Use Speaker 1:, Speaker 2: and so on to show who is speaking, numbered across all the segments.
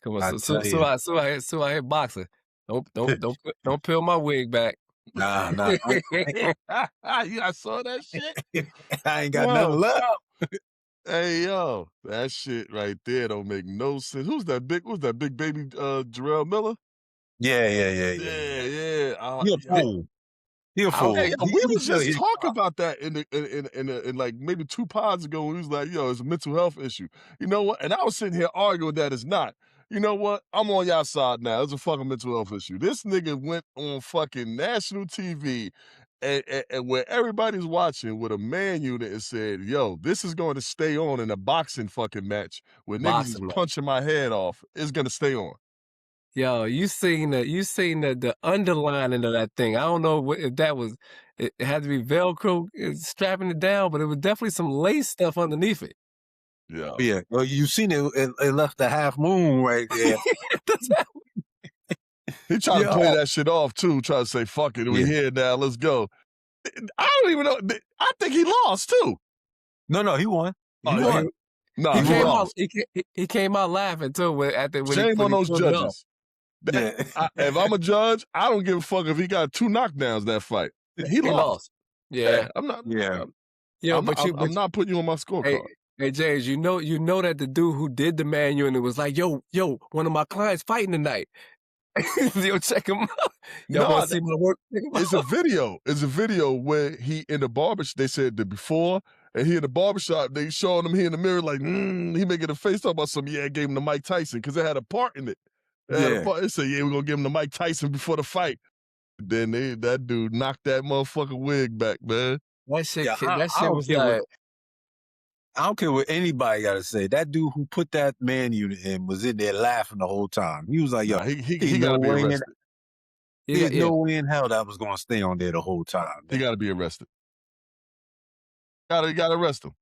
Speaker 1: Come on,
Speaker 2: I tell you.
Speaker 1: so I hit boxing. Don't peel my wig back.
Speaker 2: Nah.
Speaker 3: I saw that shit.
Speaker 2: I ain't got
Speaker 3: Yo,
Speaker 2: nothing left.
Speaker 3: hey yo, that shit right there don't make no sense. Who's that big baby Jarrell Miller?
Speaker 2: Yeah.
Speaker 3: Yeah.
Speaker 2: He a fool. He a fool.
Speaker 3: Hey,
Speaker 2: He
Speaker 3: we
Speaker 2: was
Speaker 3: was just
Speaker 2: really-
Speaker 3: talking about that in like maybe 2 pods ago. When we was like, yo, it's a mental health issue. You know what? And I was sitting here arguing that it's not. You know what? I'm on y'all side now. It's a fucking mental health issue. This nigga went on fucking national TV and where everybody's watching with a man unit and said, yo, this is going to stay on in a boxing fucking match where niggas is
Speaker 1: Boxing match.
Speaker 3: punching my head off. It's going to stay on.
Speaker 1: Yo, you seen the underlining of that thing. I don't know if that was, it had to be Velcro strapping it down, but it was definitely some lace stuff underneath it.
Speaker 3: Yeah.
Speaker 2: Well, you seen it. It left the half moon right there.
Speaker 3: He tried to play that shit off too, try to say, fuck it, we here now, let's go. I don't even know. I think he lost too.
Speaker 2: No, he won. He won.
Speaker 3: No,
Speaker 1: he
Speaker 3: lost.
Speaker 1: He came out laughing too when
Speaker 3: Shame on those judges.
Speaker 2: Yeah.
Speaker 3: If I'm a judge, I don't give a fuck if he got 2 knockdowns that fight. He lost.
Speaker 1: Yeah.
Speaker 3: I'm not.
Speaker 2: Yeah.
Speaker 3: I'm not putting you on my scorecard.
Speaker 1: Hey James, you know that the dude who did the man unit was like, yo, one of my clients fighting tonight. Yo, check him out. Y'all want to see my work?
Speaker 3: It's a video. It's a video where he in the barbershop. They said the before, and he in the barbershop. They showing him he in the mirror like, he making a face talk about something. Yeah, gave him to Mike Tyson because it had a part in it. They said, yeah, we're gonna give him to Mike Tyson before the fight. Then that dude knocked that motherfucking wig back, man.
Speaker 1: That shit was like.
Speaker 2: I don't care what anybody got to say. That dude who put that man unit in was in there laughing the whole time. He was like, yo,
Speaker 3: he got to be arrested.
Speaker 2: There's no way in hell that was going to stay on there the whole time. Man.
Speaker 3: He got to be arrested. Got to arrest him.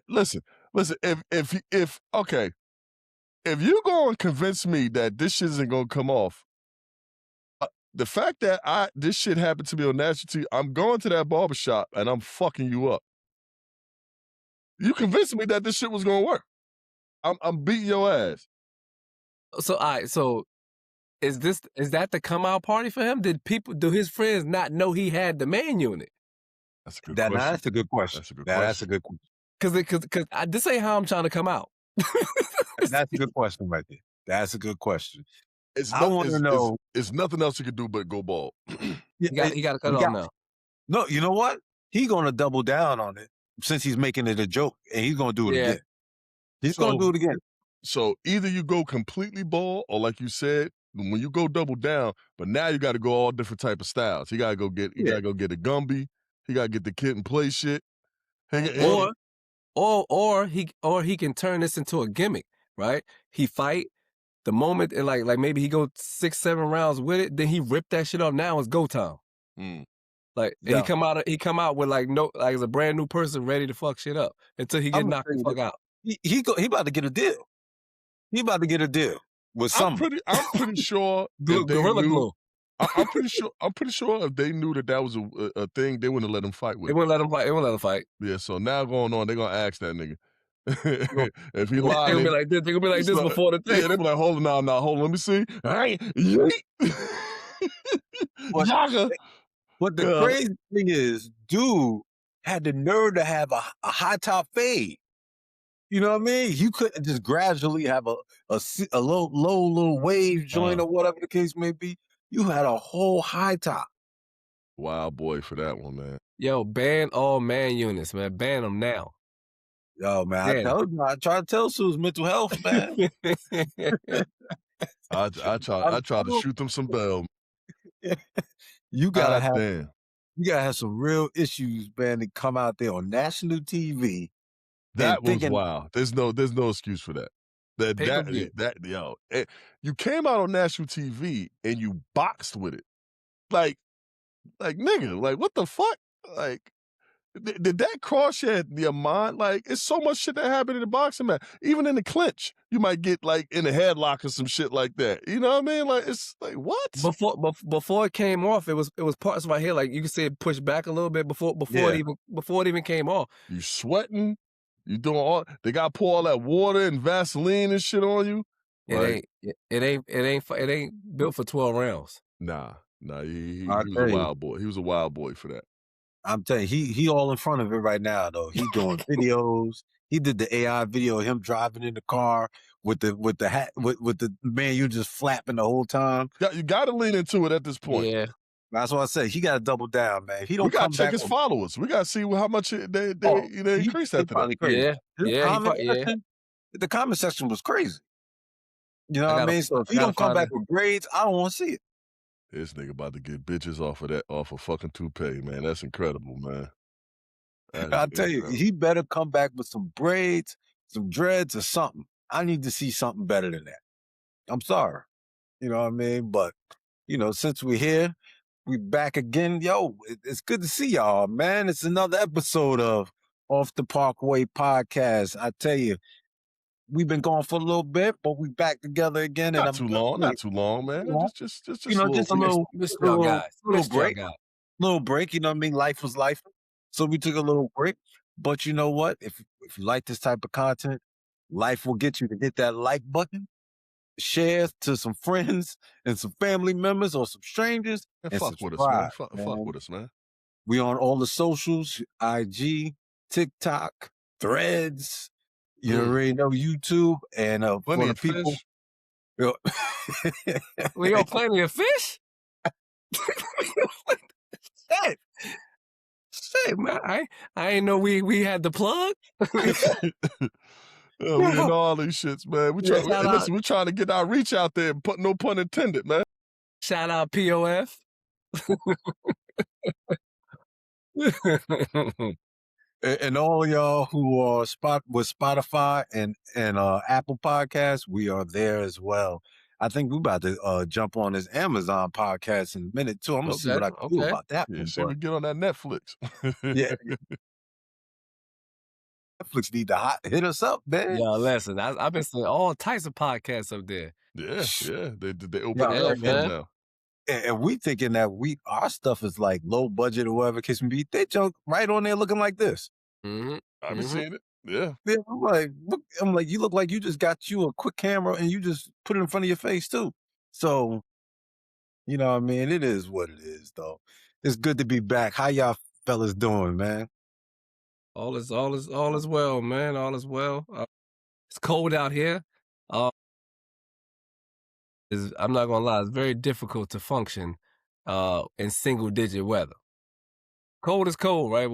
Speaker 3: Listen, if you're going to convince me that this shit isn't going to come off, the fact that this shit happened to me on national TV, I'm going to that barbershop and I'm fucking you up. You convinced me that this shit was gonna work. I'm beating your ass.
Speaker 1: So, all right. So, is that the come out party for him? Do his friends not know he had the man unit?
Speaker 3: That's a good question.
Speaker 2: That's a good question. That's a good question.
Speaker 1: Because this ain't how I'm trying to come out.
Speaker 2: That's a good question right there. That's a good question.
Speaker 3: I want to know. It's nothing else he could do but go bald.
Speaker 1: He got to cut it off now.
Speaker 2: No, you know what? He's gonna double down on it. Since he's making it a joke, and he's going to do it again. He's going to do it again.
Speaker 3: So either you go completely bald, or like you said, when you go double down, but now you got to go all different type of styles. You got to go get a Gumby. You got to get the kid and play shit.
Speaker 1: Or he can turn this into a gimmick, right? He fight the moment, and like maybe he go 6-7 rounds with it, then he rip that shit off. Now it's go time. Like he come out with like as a brand new person ready to fuck shit up until he get knocked the fuck out.
Speaker 2: He about to get a deal. He about to get a deal with something.
Speaker 3: I'm pretty sure
Speaker 1: Gorilla Glue.
Speaker 3: I'm pretty sure if they knew that was a thing, they wouldn't let him fight with.
Speaker 1: They wouldn't let him fight.
Speaker 3: Yeah. So now going on, they're gonna ask that nigga. If he lied,
Speaker 1: they're gonna be like this before the thing.
Speaker 3: Yeah, they be like, hold on, now, hold on, let me see.
Speaker 2: But the crazy thing is, dude had the nerve to have a high top fade. You know what I mean? You couldn't just gradually have a low wave joint or whatever the case may be. You had a whole high top.
Speaker 3: Wild boy for that one, man.
Speaker 1: Yo, ban all man units, man. Ban them now.
Speaker 2: Yo, man, I try to tell Sue's mental health, man.
Speaker 3: I try to shoot them some bell.
Speaker 2: You gotta have some real issues, man, to come out there on national TV.
Speaker 3: That was wild. There's no excuse for that. You came out on national TV and you boxed with it. Like nigga, like what the fuck? Like did that cross your mind? Like it's so much shit that happened in the boxing match. Even in the clinch, you might get like in a headlock or some shit like that. You know what I mean? Like it's like what?
Speaker 1: Before it came off, it was parts of my hair like you could say it pushed back a little bit before it even came off.
Speaker 3: You sweating, You doing all? They got to pour all that water and Vaseline and shit on you. Like,
Speaker 1: it ain't built for 12 rounds.
Speaker 3: nah. He
Speaker 2: I'll
Speaker 3: was a
Speaker 2: tell you.
Speaker 3: wild boy. He was a wild boy for that.
Speaker 2: I'm telling you, he all in front of it right now, though. He doing videos. He did the AI video of him driving in the car with the hat with the man you just flapping the whole time.
Speaker 3: You got to lean into it at this point.
Speaker 1: Yeah.
Speaker 2: That's what I said. He got to double down, man. He don't
Speaker 3: We got
Speaker 2: come
Speaker 3: to check
Speaker 2: back
Speaker 3: his followers. We got to see how much they increased after that.
Speaker 1: Yeah.
Speaker 2: The comment section was crazy. You know what I mean? So if he don't come back with grades, I don't want to see it.
Speaker 3: This nigga about to get bitches off of fucking toupee, man. That's incredible, man.
Speaker 2: I'll tell you, he better come back with some braids, some dreads, or something. I need to see something better than that. I'm sorry. You know what I mean? But, since we're here, we back again. Yo, it's good to see y'all, man. It's another episode of Off the Parkway podcast. I tell you, we've been gone for a little bit, but we back together again.
Speaker 3: Not too long, man. Just a little
Speaker 2: break. Little break, you know what I mean? Life was life. So we took a little break. But you know what? If you like this type of content, life will get you to hit that like button, share to some friends and some family members or some strangers.
Speaker 3: And
Speaker 2: fuck
Speaker 3: with us, man. Fuck with us, man.
Speaker 2: We on all the socials, IG, TikTok, Threads, you already know YouTube, and for the people.
Speaker 1: We got plenty of fish? Shit, man. I ain't know we had the plug.
Speaker 3: We in all these shits, man. We're trying to get our reach out there, no pun intended, man.
Speaker 1: Shout out POF.
Speaker 2: And all y'all who are with Spotify and Apple Podcasts, we are there as well. I think we're about to jump on this Amazon podcast in a minute too. I'm gonna see what I can do about that.
Speaker 3: Yeah, see we get on that Netflix.
Speaker 2: Yeah. Netflix need to hit us up, man.
Speaker 1: Yeah, listen, I've been seeing all types of podcasts up there.
Speaker 3: Yeah. They open it up for them now.
Speaker 2: And we thinking that our stuff is like low budget or whatever case may be. They junk right on there looking like this.
Speaker 3: I've been seeing it. Yeah.
Speaker 2: I'm like, you look like you just got you a quick camera and you just put it in front of your face too. So, you know what I mean? It is what it is, though. It's good to be back. How y'all fellas doing, man?
Speaker 1: All is well, man. All is well. It's cold out here. I'm not gonna lie, it's very difficult to function in single-digit weather. Cold is cold, right?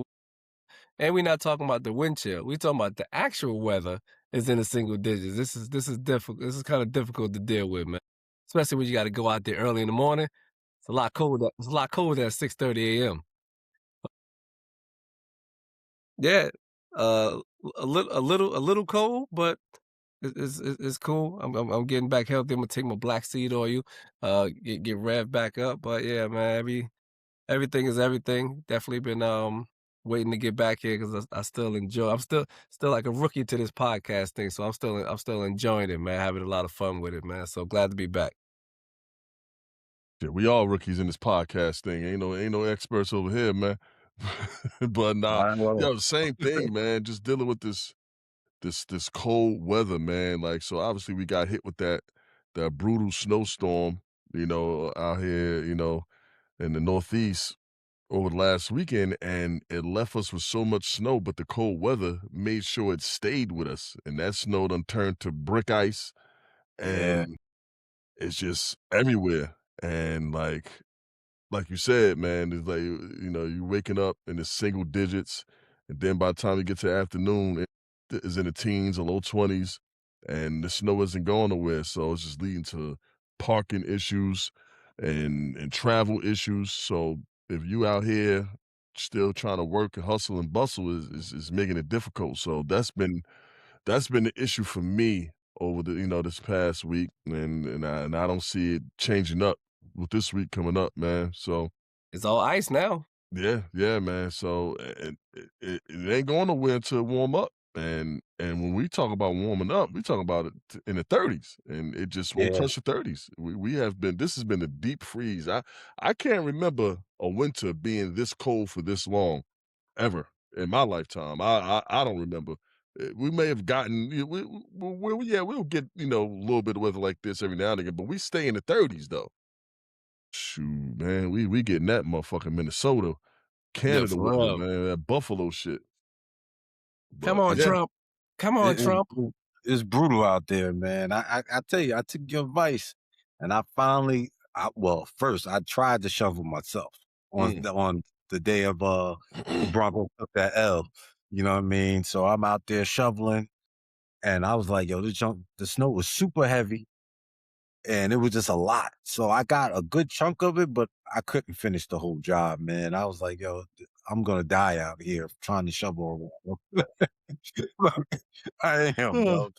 Speaker 1: And we're not talking about the wind chill. We're talking about the actual weather is in the single digits. This is difficult. This is kind of difficult to deal with, man. Especially when you got to go out there early in the morning. It's a lot colder. It's a lot colder at 6:30 a.m. Yeah, a little cold, but it's cool. I'm getting back healthy. I'm gonna take my black seed oil, get revved back up. But yeah, man, everything is everything. Definitely been waiting to get back here because I still enjoy. I'm still like a rookie to this podcast thing, so I'm still enjoying it, man. Having a lot of fun with it, man. So glad to be back.
Speaker 3: Yeah, we all rookies in this podcast thing. Ain't no experts over here, man. But same thing, man. Just dealing with this cold weather, man. Like, so obviously we got hit with that brutal snowstorm, out here, in the Northeast over the last weekend, and it left us with so much snow, but the cold weather made sure it stayed with us, and that snow done turned to brick ice, and it's just everywhere. And like you said, man, it's like, you're waking up in the single digits, and then by the time you get to the afternoon, it is in the teens or low 20s, and the snow isn't going nowhere, so it's just leading to parking issues and travel issues. So if you out here still trying to work and hustle and bustle is making it difficult. So that's been the issue for me over the this past week, and I don't see it changing up with this week coming up, man. So
Speaker 1: it's all ice now.
Speaker 3: Yeah, man. So it ain't going nowhere until it warm up. And when we talk about warming up, we talk about it in the 30s, and it just won't touch the 30s. This has been a deep freeze. I can't remember a winter being this cold for this long, ever in my lifetime. I don't remember We may have gotten we'll get, you know, a little bit of weather like this every now and again, but we stay in the 30s though. Shoot, man, we getting that motherfucking Minnesota,
Speaker 1: Yeah,
Speaker 3: Canada
Speaker 1: for
Speaker 3: weather,
Speaker 1: real.
Speaker 3: man, that Buffalo shit.
Speaker 1: Come
Speaker 3: But
Speaker 1: on,
Speaker 3: yeah,
Speaker 1: Trump. Come on,
Speaker 2: It,
Speaker 1: Trump.
Speaker 2: it's brutal out there, man. I tell you, I took your advice, and I finally, well, first I tried to shovel myself on the day of the Broncos took that L. You know what I mean? So I'm out there shoveling, and I was like, yo, the snow was super heavy, and it was just a lot. So I got a good chunk of it, but I couldn't finish the whole job, man. I was like, yo, I'm gonna die out here trying to shovel around. I am, yo.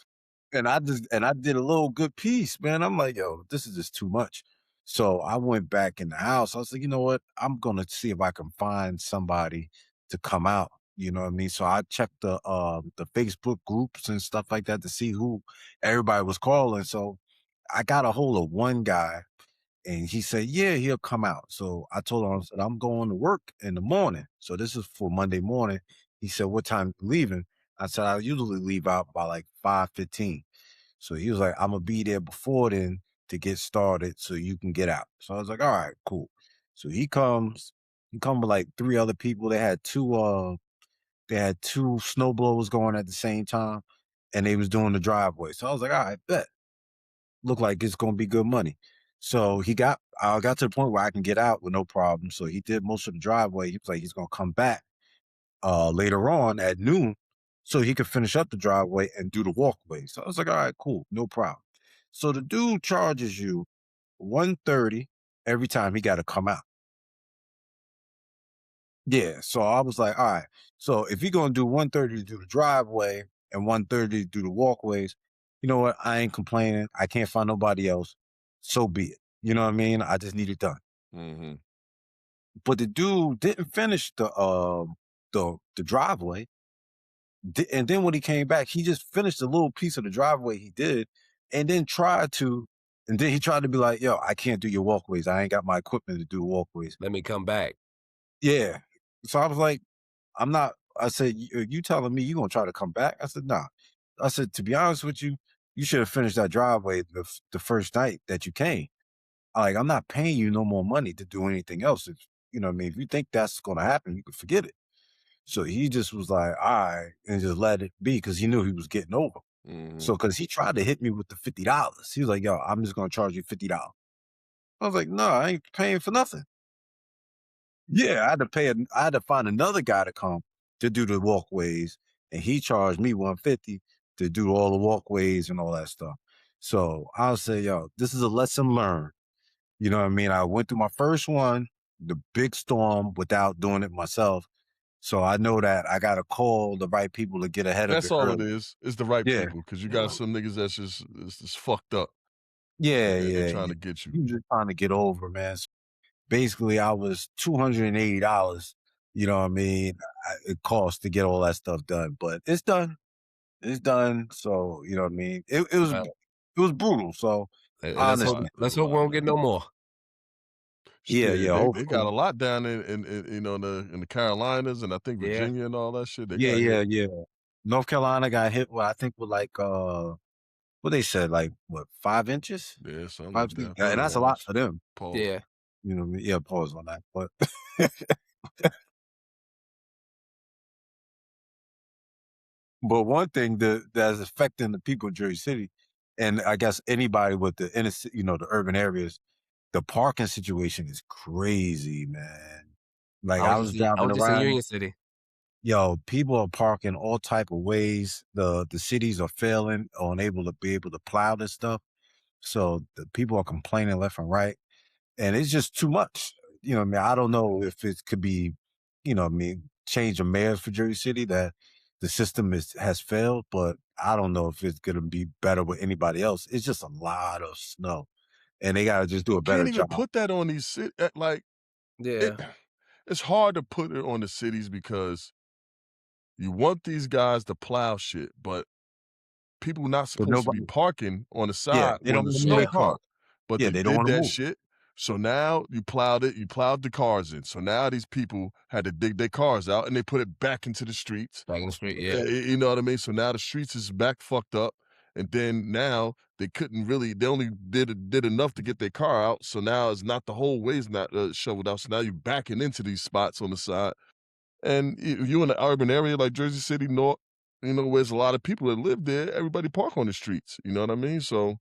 Speaker 2: And I did a little good piece, man. I'm like, yo, this is just too much. So I went back in the house. I was like, you know what? I'm gonna see if I can find somebody to come out. You know what I mean? So I checked the Facebook groups and stuff like that to see who everybody was calling. So I got a hold of one guy and he said, yeah, he'll come out. So I told him, I said, I'm going to work in the morning. So this is for Monday morning. He said, what time you leaving? I said, I usually leave out by like 5:15. So he was like, I'm gonna be there before then to get started so you can get out. So I was like, all right, cool. So he comes with like three other people. They had two snowblowers going at the same time and they was doing the driveway. So I was like, all right, bet. Look like it's gonna be good money. So I got to the point where I can get out with no problem. So he did most of the driveway. He was like, he's gonna come back later on at noon so he could finish up the driveway and do the walkway. So I was like, all right, cool, no problem. So the dude charges you 130 every time he got to come out. Yeah. So I was like, all right. So if you're gonna do 130 to do the driveway and 130 to do the walkways, you know what? I ain't complaining. I can't find nobody else. So be it. You know what I mean? I just need it done.
Speaker 3: mm-hmm.
Speaker 2: But the dude didn't finish the driveway. And then when he came back, he just finished a little piece of the driveway he did, and then he tried to be like, yo, I can't do your walkways. I ain't got my equipment to do walkways.
Speaker 1: Let me come back.
Speaker 2: Yeah. So I was like, I'm not, I said, you telling me you gonna try to come back? I said, nah. I said, to be honest with you, you should have finished that driveway the first night that you came. Like, I'm not paying you no more money to do anything else. You know what I mean? If you think that's gonna happen, you can forget it. So he just was like, all right, and just let it be because he knew he was getting over.
Speaker 3: Mm-hmm.
Speaker 2: So, because he tried to hit me with the $50. He was like, yo, I'm just going to charge you $50. I was like, no, I ain't paying for nothing. Yeah, I had to find another guy to come to do the walkways, and he charged me 150 to do all the walkways and all that stuff. So I'll say, yo, this is a lesson learned. You know what I mean? I went through my first one, the big storm, without doing it myself. So I know that I got to call the right people to get ahead of
Speaker 3: That's
Speaker 2: it
Speaker 3: all it
Speaker 2: early.
Speaker 3: is. It's the right
Speaker 2: Yeah.
Speaker 3: people because you got some niggas that's just fucked up.
Speaker 2: Yeah,
Speaker 3: And they're
Speaker 2: yeah,
Speaker 3: trying
Speaker 2: yeah.
Speaker 3: to get you.
Speaker 2: He was just trying to get over, man. So basically, I was $280. You know what I mean? It cost to get all that stuff done, but it's done. It's done. So you know what I mean?
Speaker 1: Well,
Speaker 2: It was brutal. So
Speaker 1: hey,
Speaker 2: I
Speaker 1: let's hope
Speaker 2: understand.
Speaker 1: let's hope we don't get no more.
Speaker 2: Yeah,
Speaker 3: Shit,
Speaker 2: yeah.
Speaker 3: they got a
Speaker 2: Hopefully.
Speaker 3: lot down in you know in the Carolinas and I think
Speaker 1: Yeah.
Speaker 3: Virginia and all that shit. They
Speaker 2: Yeah,
Speaker 3: got hit.
Speaker 2: yeah, yeah. North Carolina got hit. I think with like what they said, like what 5 inches,
Speaker 3: Yeah, something like
Speaker 2: 5 feet,
Speaker 3: that.
Speaker 2: and that's a lot
Speaker 3: Pause.
Speaker 2: for them.
Speaker 3: Pause.
Speaker 1: Yeah.
Speaker 2: You know, what I mean? Yeah, pause on that, but. But one thing that's affecting the people in Jersey City, and I guess anybody with the inner, the urban areas, the parking situation is crazy, man. Like
Speaker 1: I
Speaker 2: I
Speaker 1: was
Speaker 2: was
Speaker 1: just I
Speaker 2: driving
Speaker 1: was just in
Speaker 2: around,
Speaker 1: Union City.
Speaker 2: yo, people are parking all type of ways. The cities are failing or unable to be able to plow this stuff. So the people are complaining left and right, and it's just too much. You know what I mean? I don't know if it could be, I mean, change of mayors for Jersey City that the system has failed, but I don't know if it's gonna be better with anybody else. It's just a lot of snow, and they gotta just do
Speaker 3: You
Speaker 2: a better
Speaker 3: can't even
Speaker 2: job.
Speaker 3: put that on these like it.
Speaker 1: Yeah.
Speaker 3: It's hard to put it on the cities because you want these guys to plow shit, but people not
Speaker 2: But
Speaker 3: supposed to be
Speaker 2: nobody,
Speaker 3: parking on the
Speaker 2: yeah,
Speaker 3: side
Speaker 2: they
Speaker 3: when
Speaker 2: don't
Speaker 3: the
Speaker 2: want to move
Speaker 3: snow
Speaker 2: their
Speaker 3: come.
Speaker 2: car.
Speaker 3: But
Speaker 2: Yeah,
Speaker 3: they
Speaker 2: they don't
Speaker 3: did
Speaker 2: want to
Speaker 3: that
Speaker 2: move.
Speaker 3: shit. So now you plowed the cars in. So now these people had to dig their cars out and they put it back into the streets.
Speaker 1: Back in the street, yeah.
Speaker 3: You know what I mean? So now the streets is back fucked up. And then now they only did enough to get their car out. So now it's not the whole way's not shoveled out. So now you're backing into these spots on the side. And you in an urban area like Jersey City, North, where there's a lot of people that live there, everybody park on the streets. You know what I mean? So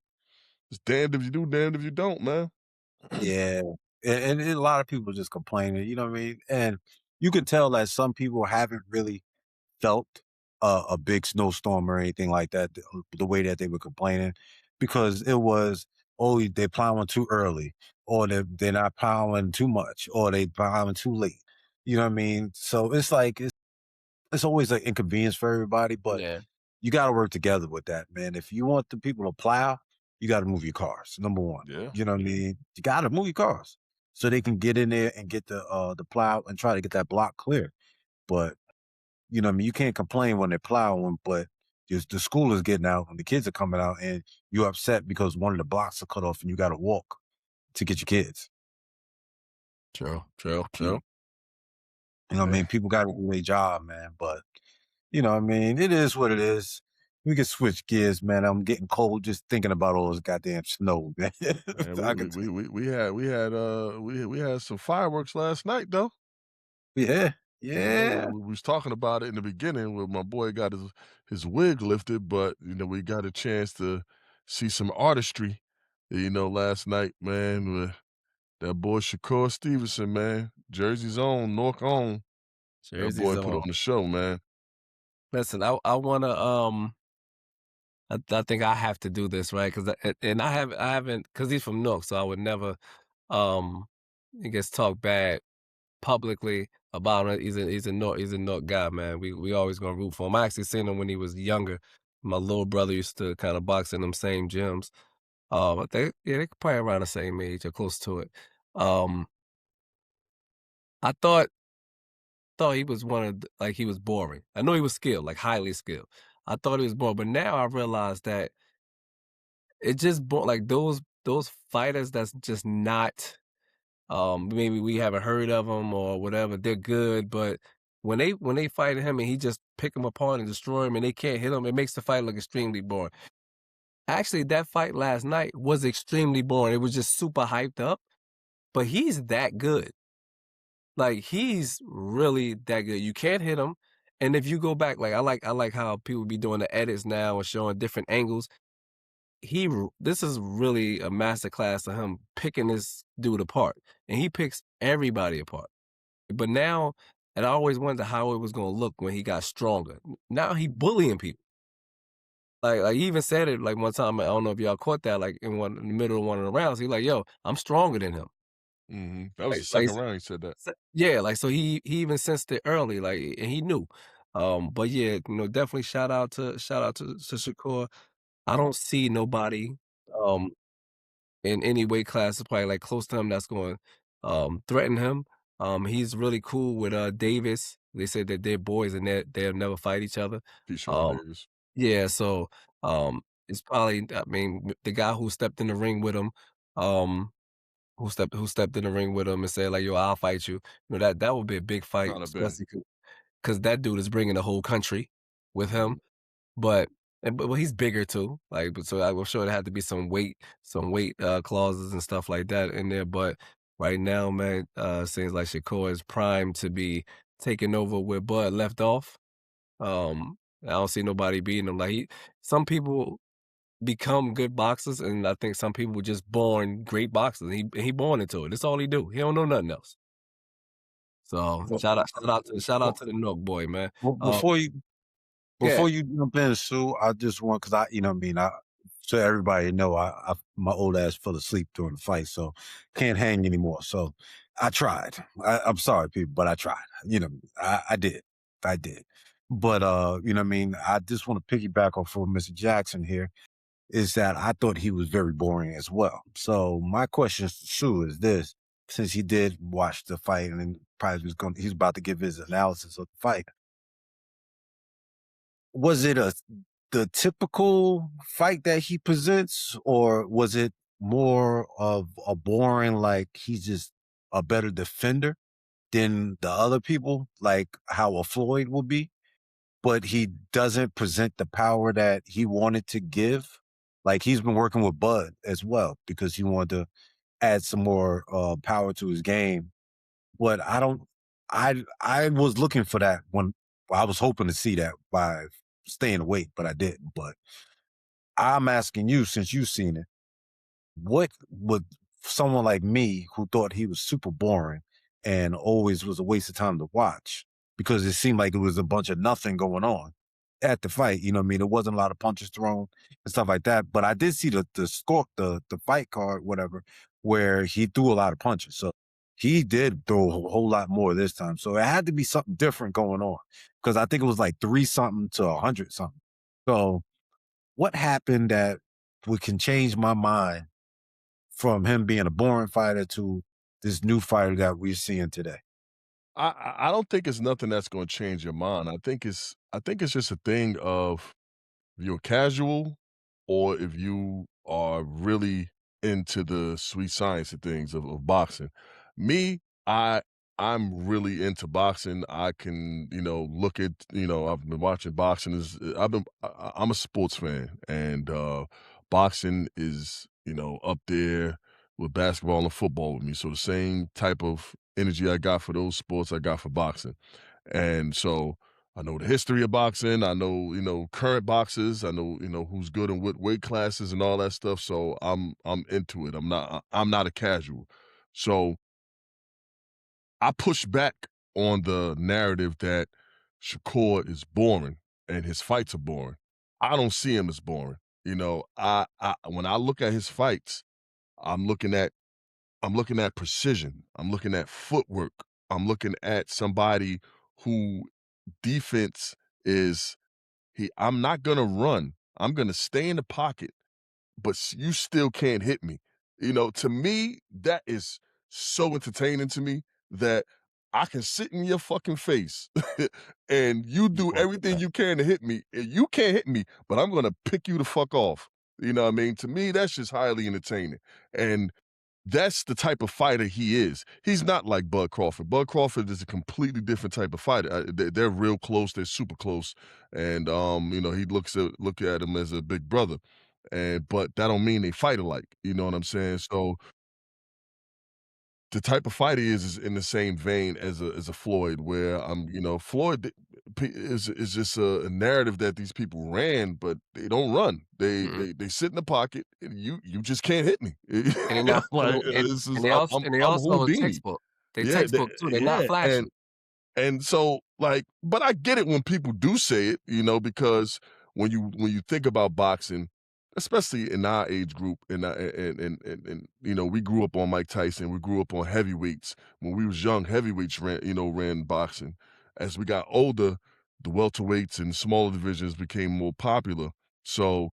Speaker 3: it's damned if you do, damned if you don't, man.
Speaker 2: Yeah. And a lot of people just complaining, you know what I mean? And you can tell that some people haven't really felt a big snowstorm or anything like that, the way that they were complaining, because it was, oh, they're plowing too early, or they're not plowing too much, or they plowing too late. You know what I mean? So it's like, it's always an inconvenience for everybody, but
Speaker 1: Yeah.
Speaker 2: you got to work together with that, man. If you want the people to plow, you got to move your cars. Number one,
Speaker 3: Yeah.
Speaker 2: you know what I mean? You got to move your cars so they can get in there and get the plow and try to get that block clear. But you know what I mean? You can't complain when they're plowing, but just the school is getting out and the kids are coming out and you're upset because one of the blocks are cut off and you got to walk to get your kids.
Speaker 1: True.
Speaker 2: You know what I
Speaker 3: Yeah.
Speaker 2: mean? People got to do their job, man. But you know what I mean? It is what it is. We can switch gears, man. I'm getting cold just thinking about all this goddamn snow, man.
Speaker 3: Man, we had some fireworks last night though.
Speaker 2: Yeah.
Speaker 3: We
Speaker 2: Yeah.
Speaker 3: was talking about it in the beginning where my boy got his wig lifted, but we got a chance to see some artistry, last night, man, with that boy Shakur Stevenson, man. Jersey's own, North own. That
Speaker 1: Jersey's
Speaker 3: boy put
Speaker 1: on.
Speaker 3: on the show, man.
Speaker 1: Listen, I wanna I think I have to do this, right? Because and I haven't, because he's from Newark, so I would never I guess talk bad publicly about him. He's a Newark guy, man. We always gonna root for him. I actually seen him when he was younger. My little brother used to kind of box in them same gyms. But they probably around the same age or close to it. Um, I thought he was like he was boring. I know he was skilled, like highly skilled. I thought he was boring, but now I realize that it just like those fighters that's just not maybe we haven't heard of them or whatever. They're good, but when they fight him and he just pick them apart and destroy him and they can't hit him, it makes the fight look extremely boring. Actually, that fight last night was extremely boring. It was just super hyped up, but he's that good. Like he's really that good. You can't hit him. And if you go back, like I like how people be doing the edits now and showing different angles. This is really a master class of him picking this dude apart, and he picks everybody apart. But now, and I always wondered how it was gonna look when he got stronger. Now he bullying people. Like he even said it like one time. I don't know if y'all caught that. Like in the middle of one of the rounds, he like, "Yo, I'm stronger than him."
Speaker 3: That was the second round he said that.
Speaker 1: Yeah, like so he even sensed it early, like, and he knew. But yeah, definitely shout out to Shakur. I don't see nobody um in any weight class probably like close to him that's going threaten him. He's really cool with Davis. They said that they're boys and they'll never fight each other.
Speaker 3: Keyshawn
Speaker 1: Um
Speaker 3: Davis.
Speaker 1: yeah, so it's probably, I mean, the guy who stepped in the ring with him, um who stepped in the ring with him and said like, "Yo, I'll fight you." That would be a big fight,
Speaker 3: Kinda been.
Speaker 1: especially because that dude is bringing the whole country with him. But but he's bigger too, like, but so I was sure there had to be some weight clauses and stuff like that in there. But right now, man, seems like Shakur is primed to be taking over where Bud left off. I don't see nobody beating him. Like some people become good boxers, and I think some people were just born great boxers. He born into it. That's all he do. He don't know nothing else. So
Speaker 2: Well,
Speaker 1: shout out
Speaker 2: well,
Speaker 1: to the Nook boy, man.
Speaker 2: well,
Speaker 1: Um,
Speaker 2: before you
Speaker 1: yeah,
Speaker 2: Before you jump in, Sue, I just want because you know what I mean. So everybody know my old ass fell asleep during the fight, so can't hang anymore. So I tried. I'm sorry, people, but I tried. You know, I did, I did. But you know what I mean. I just want to piggyback off of Mr. Jackson here. Is that I thought he was very boring as well. So my question to Sue is this: since he did watch the fight and then probably he's about to give his analysis of the fight. Was it the typical fight that he presents, or was it more of a boring, like he's just a better defender than the other people, like how a Floyd will be, but he doesn't present the power that he wanted to give. Like he's been working with Bud as well because he wanted to add some more power to his game. But I don't. I was looking for that when I was hoping to see that by staying awake, but I didn't. But I'm asking you, since you've seen it, what would someone like me who thought he was super boring and always was a waste of time to watch because it seemed like it was a bunch of nothing going on at the fight. You know what I mean? There wasn't a lot of punches thrown and stuff like that. But I did see the score, the fight card, whatever, where he threw a lot of punches. So he did throw a whole lot more this time. So it had to be something different going on because I think it was like 3 something to 100 something. So what happened that we can change my mind from him being a boring fighter to this new fighter that we're seeing today?
Speaker 3: I don't think it's nothing that's gonna change your mind. I think it's just a thing of if you're casual or if you are really into the sweet science of things of boxing. Me, I'm really into boxing. I can, look at, I've been watching boxing is I'm a sports fan and boxing is, up there with basketball and football with me. So the same type of energy I got for those sports I got for boxing. And so I know the history of boxing. I know, current boxers. I know, who's good in what weight classes and all that stuff. So I'm into it. I'm not a casual. So I push back on the narrative that Shakur is boring and his fights are boring. I don't see him as boring. I when I look at his fights, I'm looking at I'm looking at precision. I'm looking at footwork. I'm looking at somebody who defense is I'm not gonna run. I'm gonna stay in the pocket, but you still can't hit me. To me, that is so entertaining to me that I can sit in your fucking face and you
Speaker 2: You
Speaker 3: do
Speaker 2: fucked with
Speaker 3: everything
Speaker 2: that.
Speaker 3: you can to hit me. And you can't hit me, but I'm gonna pick you the fuck off. You know what I mean? To me, that's just highly entertaining. And that's the type of fighter he is. He's not like Bud Crawford. Bud Crawford is a completely different type of fighter. They're real close. They're super close, and he look at him as a big brother, and but that don't mean they fight alike. You know what I'm saying? So the type of fighter is in the same vein as a Floyd, where Floyd is just a narrative that these people ran, but they don't run. They
Speaker 1: Mhm.
Speaker 3: they sit in the pocket, and you just can't hit me.
Speaker 1: And they're not,
Speaker 3: Like this is
Speaker 1: and they
Speaker 3: I'm
Speaker 1: also a
Speaker 3: Houdini.
Speaker 1: textbook. They
Speaker 3: Yeah,
Speaker 1: textbook too. They're not
Speaker 3: yeah,
Speaker 1: flashy.
Speaker 3: and so, like, but I get it when people do say it, because when you think about boxing, especially in our age group, and we grew up on Mike Tyson, we grew up on heavyweights. When we was young, heavyweights ran boxing. As we got older, the welterweights and smaller divisions became more popular. So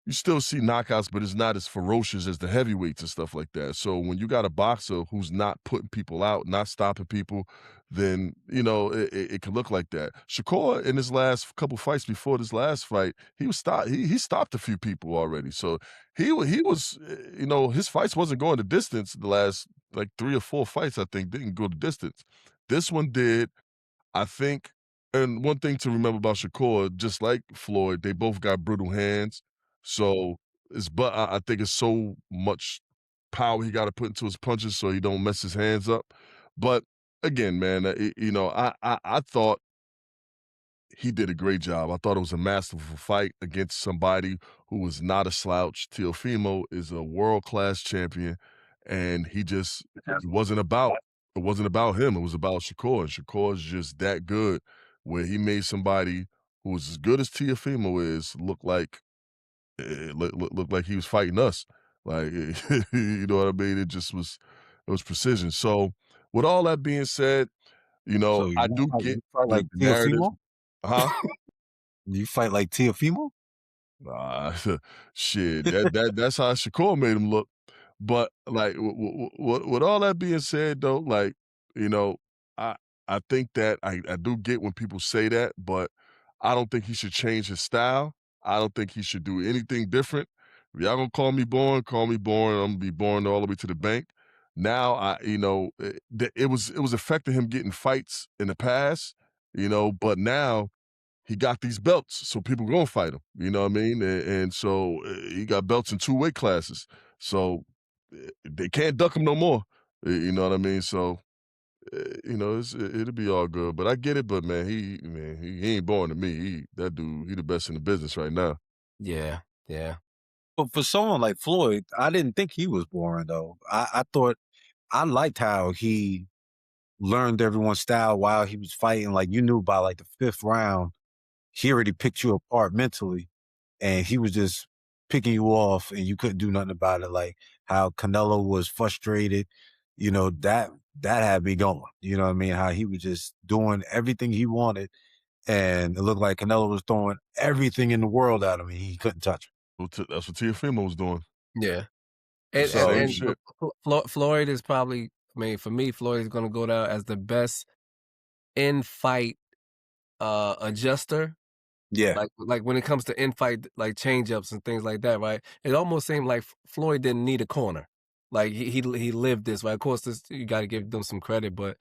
Speaker 3: you still see knockouts, but it's not as ferocious as the heavyweights and stuff like that. So when you got a boxer who's not putting people out, not stopping people, then it can look like that. Shakur in his last couple fights before this last fight, he was stopped. He stopped a few people already. So he was his fights wasn't going the distance. The last like 3 or 4 fights I think didn't go the distance. This one did. I think, and one thing to remember about Shakur, just like Floyd, they both got brutal hands. So but I think it's so much power he got to put into his punches so he don't mess his hands up. But again, man, I thought he did a great job. I thought it was a masterful fight against somebody who was not a slouch. Teofimo is a world-class champion, and it wasn't about him. It was about Shakur. And Shakur is just that good, where he made somebody who was as good as Teofimo is look like he was fighting us. Like you know what I mean? It was precision. So with all that being said,
Speaker 2: So
Speaker 3: I do get
Speaker 2: you fight like
Speaker 3: the narrative.
Speaker 2: Teofimo?
Speaker 3: Huh?
Speaker 2: You fight like Teofimo?
Speaker 3: Nah, shit, that's how Shakur made him look. But like, with all that being said, though, like, you know, I I think that I do get when people say that, but I don't think he should change his style. I don't think he should do anything different If y'all gonna call me boring, call me boring. I'm gonna be boring all the way to the bank. Now it was affecting him getting fights in the past, but now he got these belts, so people gonna fight him. You know what I mean? And so he got belts in 2 weight classes, so they can't duck him no more. You know what I mean? So it'll be all good. But I get it. But man, he ain't boring to me. That dude, he the best in the business right now.
Speaker 1: Yeah, yeah.
Speaker 2: But for someone like Floyd, I didn't think he was boring though. I thought I liked how he learned everyone's style while he was fighting. Like you knew by like the 5th round, he already picked you apart mentally, and he was just picking you off, and you couldn't do nothing about it. Like how Canelo was frustrated, that had me going. You know what I mean? How he was just doing everything he wanted, and it looked like Canelo was throwing everything in the world at him, and he couldn't touch him.
Speaker 3: That's what Teofimo was doing.
Speaker 1: Yeah.
Speaker 3: The
Speaker 1: And and
Speaker 3: same
Speaker 1: and
Speaker 3: shit.
Speaker 1: Floyd is probably, I mean, for me, Floyd is gonna go down as the best in-fight adjuster.
Speaker 2: Yeah.
Speaker 1: Like when it comes to in-fight, like change-ups and things like that, right? It almost seemed like Floyd didn't need a corner. Like he lived this, right? Of course, you got to give them some credit, but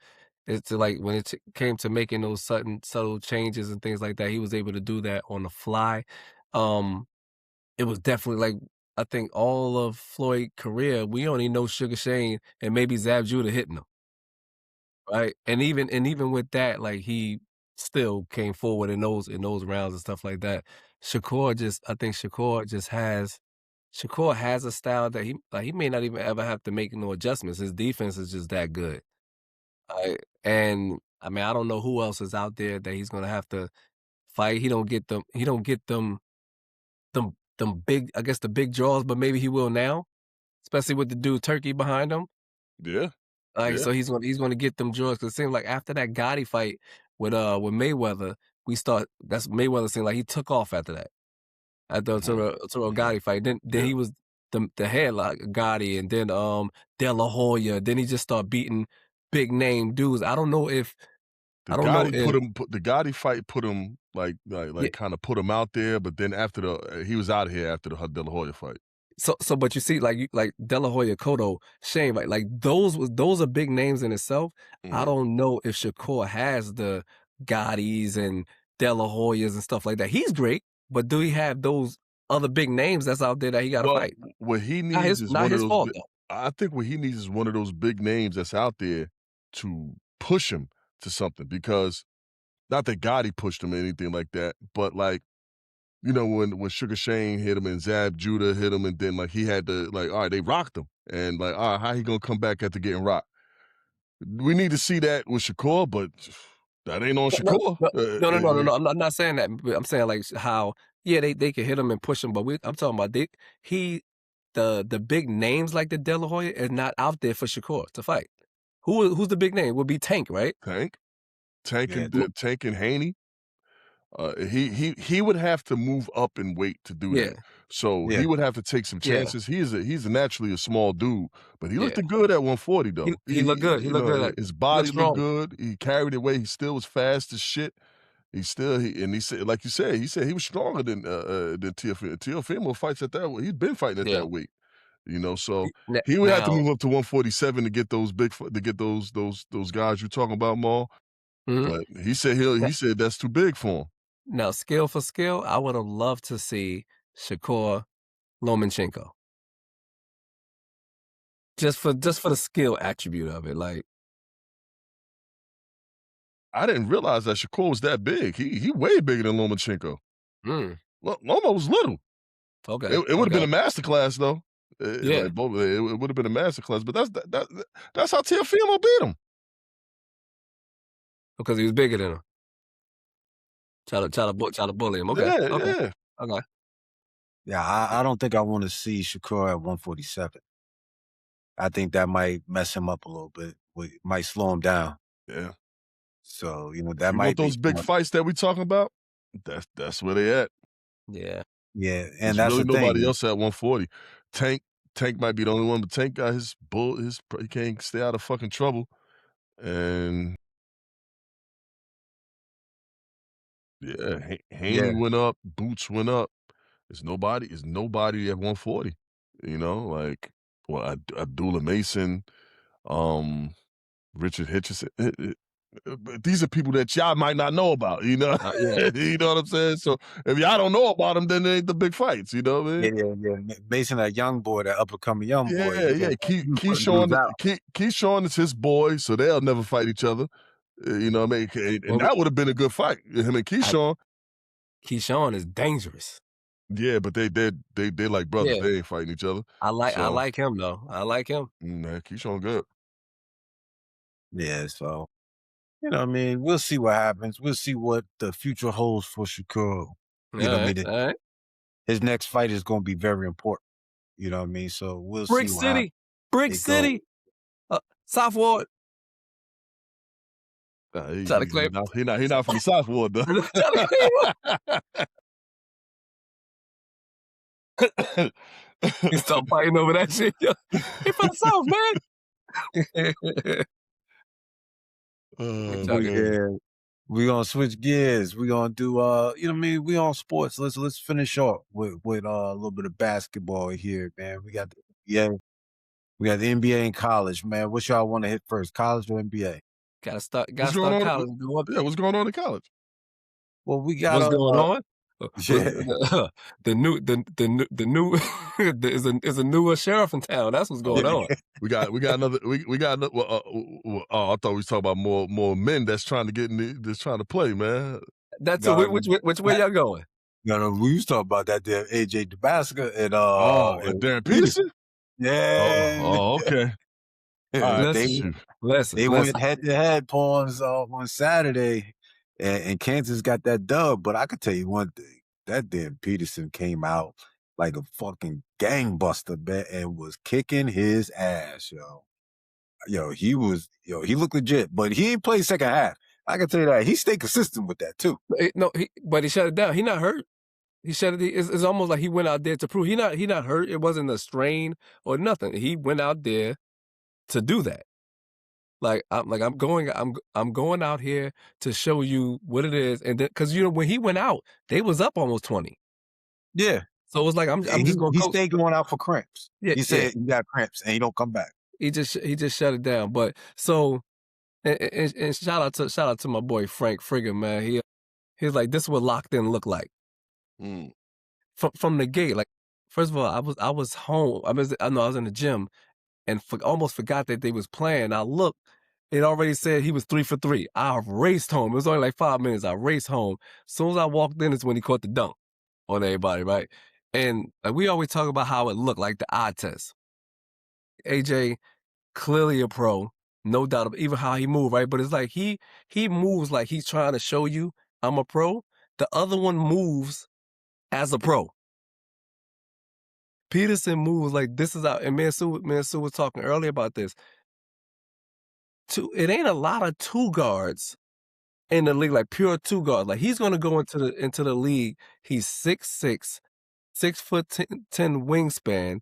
Speaker 1: it's like when it came to making those sudden subtle changes and things like that, he was able to do that on the fly. Um, it was definitely like, I think all of Floyd's career, we only know Sugar Shane and maybe Zab Judah hitting him, right? And even with that, like he still came forward in those rounds and stuff like that. I think Shakur has a style that he may not even ever have to make no adjustments. His defense is just that good. And I mean, I don't know who else is out there that he's gonna have to fight. He don't get them big, I guess, the big draws, but maybe he will now, especially with the dude Turkey behind him.
Speaker 3: Yeah.
Speaker 1: Like,
Speaker 3: Yeah.
Speaker 1: so he's gonna get them draws, 'cause it seems like after that Gotti fight with Mayweather, that's Mayweather seemed like he took off after that. After
Speaker 3: Mhm.
Speaker 1: to a
Speaker 3: Mhm.
Speaker 1: Gotti fight. Then
Speaker 3: Yeah.
Speaker 1: he was the headlock Gotti, and then De La Hoya. Then he just started beating big name dudes. I don't know if
Speaker 3: The Gotti fight put him
Speaker 1: yeah.
Speaker 3: kinda put him out there, but then after he was out of here after the De La Hoya fight.
Speaker 1: So but you see, like De La Hoya, Cotto, Shane, like those are big names in itself. I
Speaker 3: Mhm.
Speaker 1: don't know if Shakur has the Gottis and De La Hoyas and stuff like that. He's great, but do he have those other big names that's out there that he got to
Speaker 3: Well,
Speaker 1: fight?
Speaker 3: what he needs is
Speaker 1: Not
Speaker 3: one of
Speaker 1: his
Speaker 3: those
Speaker 1: fault
Speaker 3: bi
Speaker 1: though.
Speaker 3: I think what he needs is one of those big names that's out there to push him to something because not that Gotti pushed him or anything like that, but, like, when Sugar Shane hit him and Zab Judah hit him and then, like, he had to, like, alright, they rocked him, and, like, alright, how he gonna come back after getting rocked? We need to see that with Shakur, but that ain't on
Speaker 1: No,
Speaker 3: Shakur.
Speaker 1: no, no, no, no, no, no. I'm not saying that. But I'm saying like how, yeah, they can hit him and push him, but I'm talking about he the big names like the De La Hoya is not out there for Shakur to fight. Who's the big name? Would be Tank, right?
Speaker 3: Tank,
Speaker 2: Yeah.
Speaker 3: Tank and Haney. He would have to move up in weight to do
Speaker 1: Yeah,
Speaker 3: that. So
Speaker 2: Yeah.
Speaker 3: he would have to take some
Speaker 1: yeah,
Speaker 3: chances. He's naturally a small dude, but he looked
Speaker 1: yeah.
Speaker 3: good at 140
Speaker 1: He
Speaker 3: though.
Speaker 1: he looked good. He looked good.
Speaker 3: His
Speaker 1: He looked
Speaker 3: body looked
Speaker 1: strong.
Speaker 3: good. He carried it away. He still was fast as shit. He said, like you said, he was stronger than Teofimo. Teofimo fights at that weight. He's been fighting at
Speaker 1: Yeah.
Speaker 3: that weight. So
Speaker 1: N-
Speaker 3: he would have to
Speaker 1: Now,
Speaker 3: move up to 147 to get those guys you're talking about, Maul.
Speaker 1: mhm.
Speaker 3: But he
Speaker 1: N-
Speaker 3: said that's too big for him.
Speaker 1: now, skill for skill, I would have loved to see Shakur Lomachenko just for the skill attribute of it. Like,
Speaker 3: I didn't realize that Shakur was that big. He way bigger than Lomachenko.
Speaker 1: mm,
Speaker 3: Loma was little.
Speaker 1: okay,
Speaker 3: It would have been
Speaker 1: okay,
Speaker 3: a master class though.
Speaker 1: yeah,
Speaker 3: It would have been a master class. But that's how Teofimo beat him.
Speaker 1: because he was bigger than him. Try to bully him. Okay,
Speaker 3: Yeah,
Speaker 1: okay,
Speaker 3: yeah.
Speaker 1: okay.
Speaker 2: Yeah. I don't think I want to see Shakur at 147. I think that might mess him up a little bit. Might slow him down.
Speaker 3: Yeah.
Speaker 2: So,
Speaker 3: If
Speaker 2: that
Speaker 3: you want
Speaker 2: might be
Speaker 3: those
Speaker 2: too
Speaker 3: big
Speaker 2: much.
Speaker 3: fights that we talking about, that's where they at.
Speaker 1: Yeah.
Speaker 2: Yeah. And
Speaker 3: There's
Speaker 2: that's
Speaker 3: really
Speaker 2: the
Speaker 3: nobody
Speaker 2: thing.
Speaker 3: else at 140. Tank Tank might be the only one, but Tank got he can't stay out of fucking trouble. And yeah, Haney
Speaker 2: Yeah.
Speaker 3: went up, Boots went up. It's nobody at 140. You know, like Abdullah Mason, Richard Hitchison. But these are people that y'all might not know about, you know?
Speaker 1: Yeah.
Speaker 3: You know what I'm saying? So if y'all don't know about them, then they ain't the big fights, you know what I mean?
Speaker 2: Yeah. Mason, that young boy, that up-and-coming young boy.
Speaker 3: Yeah. Keyshawn is his boy, so they'll never fight each other. You know what I mean? And that would have been a good fight. Him and Keyshawn.
Speaker 1: Keyshawn is dangerous.
Speaker 3: Yeah, but they're like brothers.
Speaker 1: Yeah.
Speaker 3: They ain't fighting each other.
Speaker 1: I like him though. I like him.
Speaker 3: Man, Keyshawn good.
Speaker 2: Yeah, so you know what I mean? We'll see what happens. We'll see what the future holds for Shakur. You know what I mean?
Speaker 1: All right.
Speaker 2: His next fight is going to be very important. You know what I mean? So we'll
Speaker 1: Brick
Speaker 2: see what
Speaker 1: City.
Speaker 2: happens.
Speaker 1: Brick City. Southward.
Speaker 3: He not from the Southward though.
Speaker 1: He stopped fighting over that shit. He from the South, man.
Speaker 2: Yeah. We're gonna switch gears. We're gonna do you know what I mean? We on sports. Let's finish off with a little bit of basketball here, man. We got the NBA and college, man. What y'all want to hit first? College or NBA?
Speaker 1: Gotta start college.
Speaker 3: Yeah, what's going on in college?
Speaker 2: Well, we got
Speaker 1: what's going on?
Speaker 2: Yeah.
Speaker 1: The new is a newer sheriff in town. That's what's going on.
Speaker 3: We got another. I thought we was talking about more men that's trying to get in that's trying to play, man.
Speaker 1: That's which way y'all going?
Speaker 2: No, we used to talk about that there, AJ Tabasco and
Speaker 3: and Darren Peterson.
Speaker 2: Yeah.
Speaker 3: Okay.
Speaker 2: They went head to head pawns on Saturday, and Kansas got that dub. But I could tell you one thing: that damn Peterson came out like a fucking gangbuster, man, and was kicking his ass, he looked legit, but he ain't played second half. I can tell you that. He stayed consistent with that too.
Speaker 1: No, but he shut it down. He not hurt. He shut it. It's almost like he went out there to prove he not hurt. It wasn't a strain or nothing. He went out there to do that. I'm going out here to show you what it is, and because when he went out, they was up almost 20.
Speaker 2: Yeah.
Speaker 1: So it was like I'm just going.
Speaker 2: He stayed going out for cramps.
Speaker 1: Yeah,
Speaker 2: he said he got cramps and he don't come back.
Speaker 1: He just shut it down. But so and shout out to my boy Frank Frigga, man. He's like, this is what locked in look like. From the gate. Like, first of all, I was home. I was in the gym and almost forgot that they was playing. I looked, it already said he was 3 for 3. I raced home. It was only like 5 minutes. I raced home. As soon as I walked in is when he caught the dunk on everybody, right? And we always talk about how it looked, like the eye test. AJ, clearly a pro, no doubt, even how he moved, right? But it's like he moves like he's trying to show you I'm a pro. The other one moves as a pro. Peterson moves like this is out, and me and Sue was talking earlier about this. It ain't a lot of two guards in the league, like pure two guards. Like he's gonna go into the league. He's 6'6", 6'10" wingspan,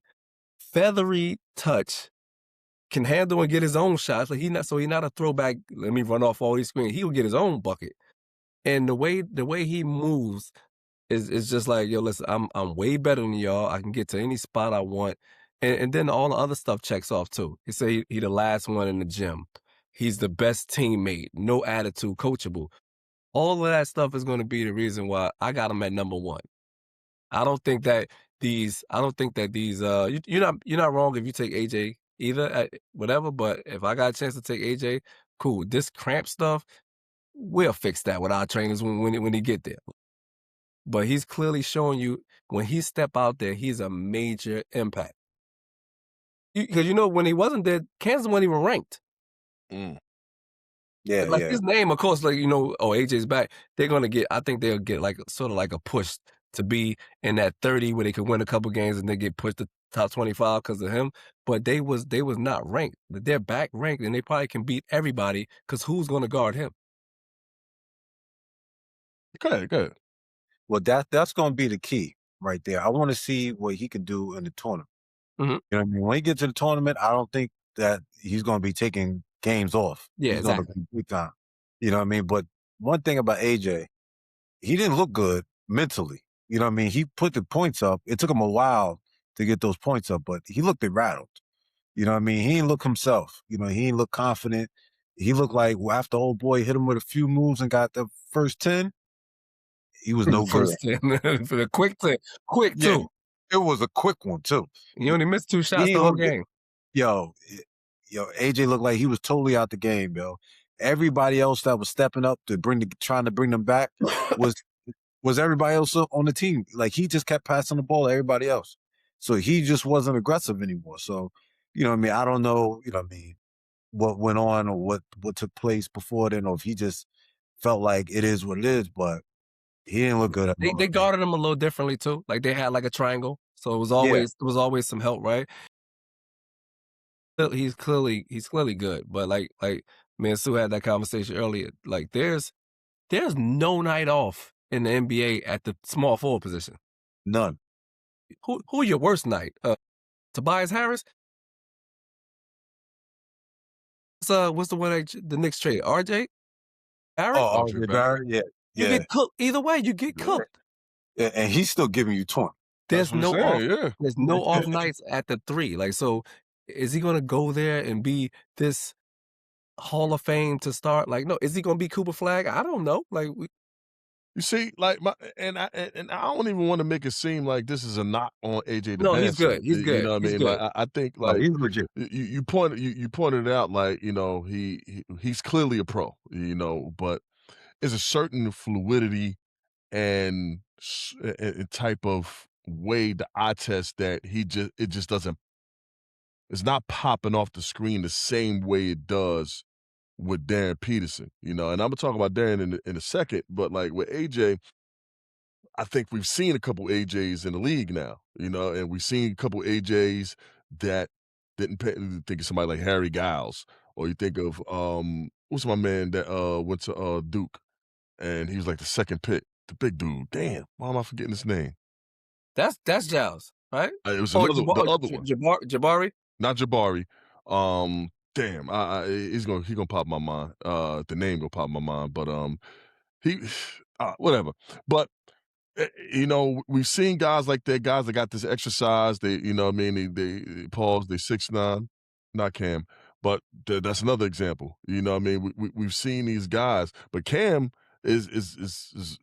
Speaker 1: feathery touch, can handle and get his own shots. Like he's not a throwback. Let me run off all these screens. He'll get his own bucket. And the way he moves is just like, yo, listen, I'm way better than y'all. I can get to any spot I want. And then all the other stuff checks off too. He say he the last one in the gym. He's the best teammate, no attitude, coachable. All of that stuff is going to be the reason why I got him at number 1. I don't think that these you're not wrong if you take AJ either, whatever, but if I got a chance to take AJ, cool. This cramp stuff, we'll fix that with our trainers when he get there. But he's clearly showing you when he step out there, he's a major impact. Because when he wasn't there, Kansas wasn't even ranked.
Speaker 2: Yeah,
Speaker 1: like his name, of course, like AJ's back. I think they'll get like sort of like a push to be in that 30 where they could win a couple games and they get pushed to top 25 because of him. But they was not ranked. They're back ranked and they probably can beat everybody because who's going to guard him?
Speaker 3: Good.
Speaker 2: Well, that's going to be the key right there. I want to see what he can do in the tournament.
Speaker 1: Mm-hmm.
Speaker 2: You know what I mean? When he gets to the tournament, I don't think that he's going to be taking games off.
Speaker 1: Yeah,
Speaker 2: he's
Speaker 1: exactly.
Speaker 2: Going to be big time. You know what I mean? But one thing about AJ, he didn't look good mentally. You know what I mean? He put the points up. It took him a while to get those points up, but he looked rattled. You know what I mean? He didn't look himself. You know, he didn't look confident. He looked like after old boy hit him with a few moves and got the first 10, he was no good.
Speaker 1: First 10 for the quick 10. Quick,
Speaker 2: Yeah,
Speaker 1: too.
Speaker 2: it was a quick one, too.
Speaker 1: He only missed 2 shots
Speaker 2: He
Speaker 1: the whole
Speaker 2: looked,
Speaker 1: game.
Speaker 2: yo, AJ looked like he was totally out the game, yo. Everybody else that was stepping up to trying to bring them back was everybody else on the team. Like, he just kept passing the ball to everybody else. So he just wasn't aggressive anymore. So, you know what I mean? I don't know, you know what I mean, what went on or what took place before then, or if he just felt like it is what it is, but he didn't look good at all.
Speaker 1: They guarded him a little differently too. Like, they had like a triangle. So it was always some help, right? He's clearly good, but like me and Sue had that conversation earlier. Like, there's no night off in the NBA at the small forward position.
Speaker 2: None.
Speaker 1: Who your worst night? Tobias Harris? What's the one the Knicks trade? RJ? Barrett?
Speaker 2: Oh, RJ Barrett? Yeah.
Speaker 1: You get cooked. Either way, you get cooked.
Speaker 2: Yeah, and he's still giving you 20.
Speaker 1: There's no off nights at the 3. Like, so is he gonna go there and be this Hall of Fame to start? Like, no, is he gonna be Cooper Flag? I don't know. Like,
Speaker 3: you see, like I don't even want to make it seem like this is a knock on AJ.
Speaker 1: No, he's good. He's good.
Speaker 3: You know what I mean?
Speaker 1: Good.
Speaker 3: Like, I think like
Speaker 2: he's legit.
Speaker 3: You pointed out, like, you know, he's clearly a pro. You know, but there's a certain fluidity and type of way the eye test that it just doesn't. It's not popping off the screen the same way it does with Darren Peterson, you know, and I'm gonna talk about Darren in a second, but like with AJ, I think we've seen a couple AJs in the league now, you know, and we've seen a couple AJs that didn't pay. Think of somebody like Harry Giles, or you think of what's my man that went to Duke, and he was like the second pick, the big dude. Damn, why am I forgetting his name?
Speaker 1: That's Giles, right?
Speaker 3: It was the other one,
Speaker 1: Jabari,
Speaker 3: not Jabari. Damn, he's gonna pop my mind. The name gonna pop my mind, but he, whatever. But you know, we've seen guys like that, guys that got this exercise. They, you know, what I mean, they pause. They 6'9", not Cam, but that's another example. You know, what I mean, we've seen these guys, but Cam is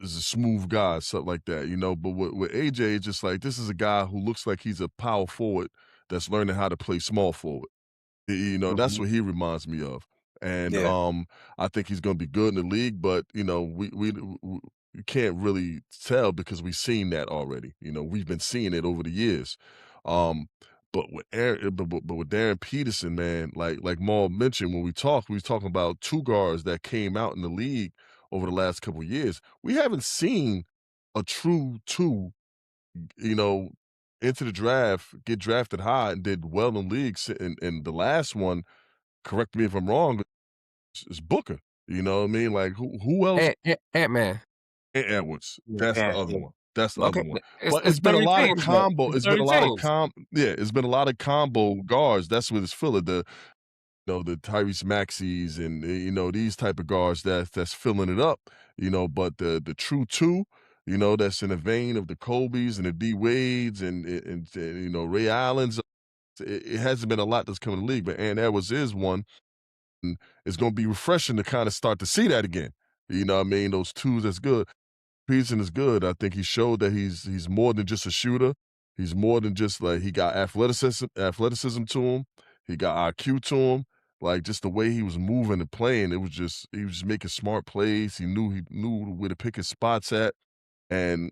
Speaker 3: a smooth guy, something like that. You know, but with AJ, it's just like this is a guy who looks like he's a power forward that's learning how to play small forward. You know, that's what he reminds me of. And I think he's going to be good in the league, but you know, we can't really tell because we've seen that already. You know, we've been seeing it over the years. But with but with Darren Peterson, man, like Maul mentioned when we was talking about 2 guards that came out in the league over the last couple of years. We haven't seen a true 2, you know, into the draft, get drafted high and did well in leagues. And the last one, correct me if I'm wrong, is Booker. You know what I mean? Like who else?
Speaker 1: Ant-Man.
Speaker 3: Edwards. That's the other one. That's the other one.
Speaker 1: It's,
Speaker 3: But it's been a lot of combo. It's been a lot of it's been a lot of combo guards. That's what it's filling. The the Tyrese Maxeys and you know these type of guards that's filling it up. You know, but the true 2, you know, that's in the vein of the Kobe's and the D Wades and you know Ray Allen's. It hasn't been a lot that's coming to the league, but Ant Edwards is one. And it's going to be refreshing to kind of start to see that again. You know what I mean? Those 2s, that's good. Peterson is good. I think he showed that he's more than just a shooter. He's more than just like he got athleticism to him. He got IQ to him. Like just the way he was moving and playing, he was just making smart plays. He knew where to pick his spots at. And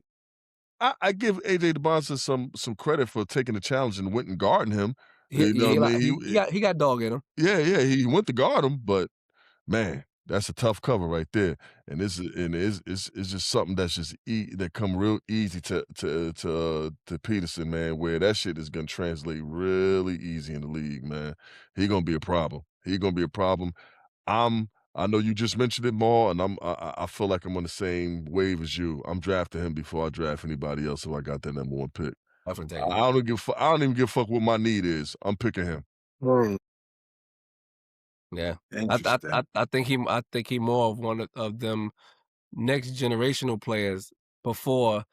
Speaker 3: I give AJ DeBonsa some credit for taking the challenge and went and guarding him. You know what I mean?
Speaker 1: He got dog in him.
Speaker 3: Yeah, he went to guard him, but man, that's a tough cover right there. And it's just something that's just that come real easy to Peterson, man, where that shit is gonna translate really easy in the league, man. He gonna be a problem. He gonna be a problem. I know you just mentioned it more, and I feel like I'm on the same wave as you. I'm drafting him before I draft anybody else if I got that number 1 pick. I don't even give a fuck what my need is. I'm picking him.
Speaker 1: Yeah, I think he more of one of them next generational players before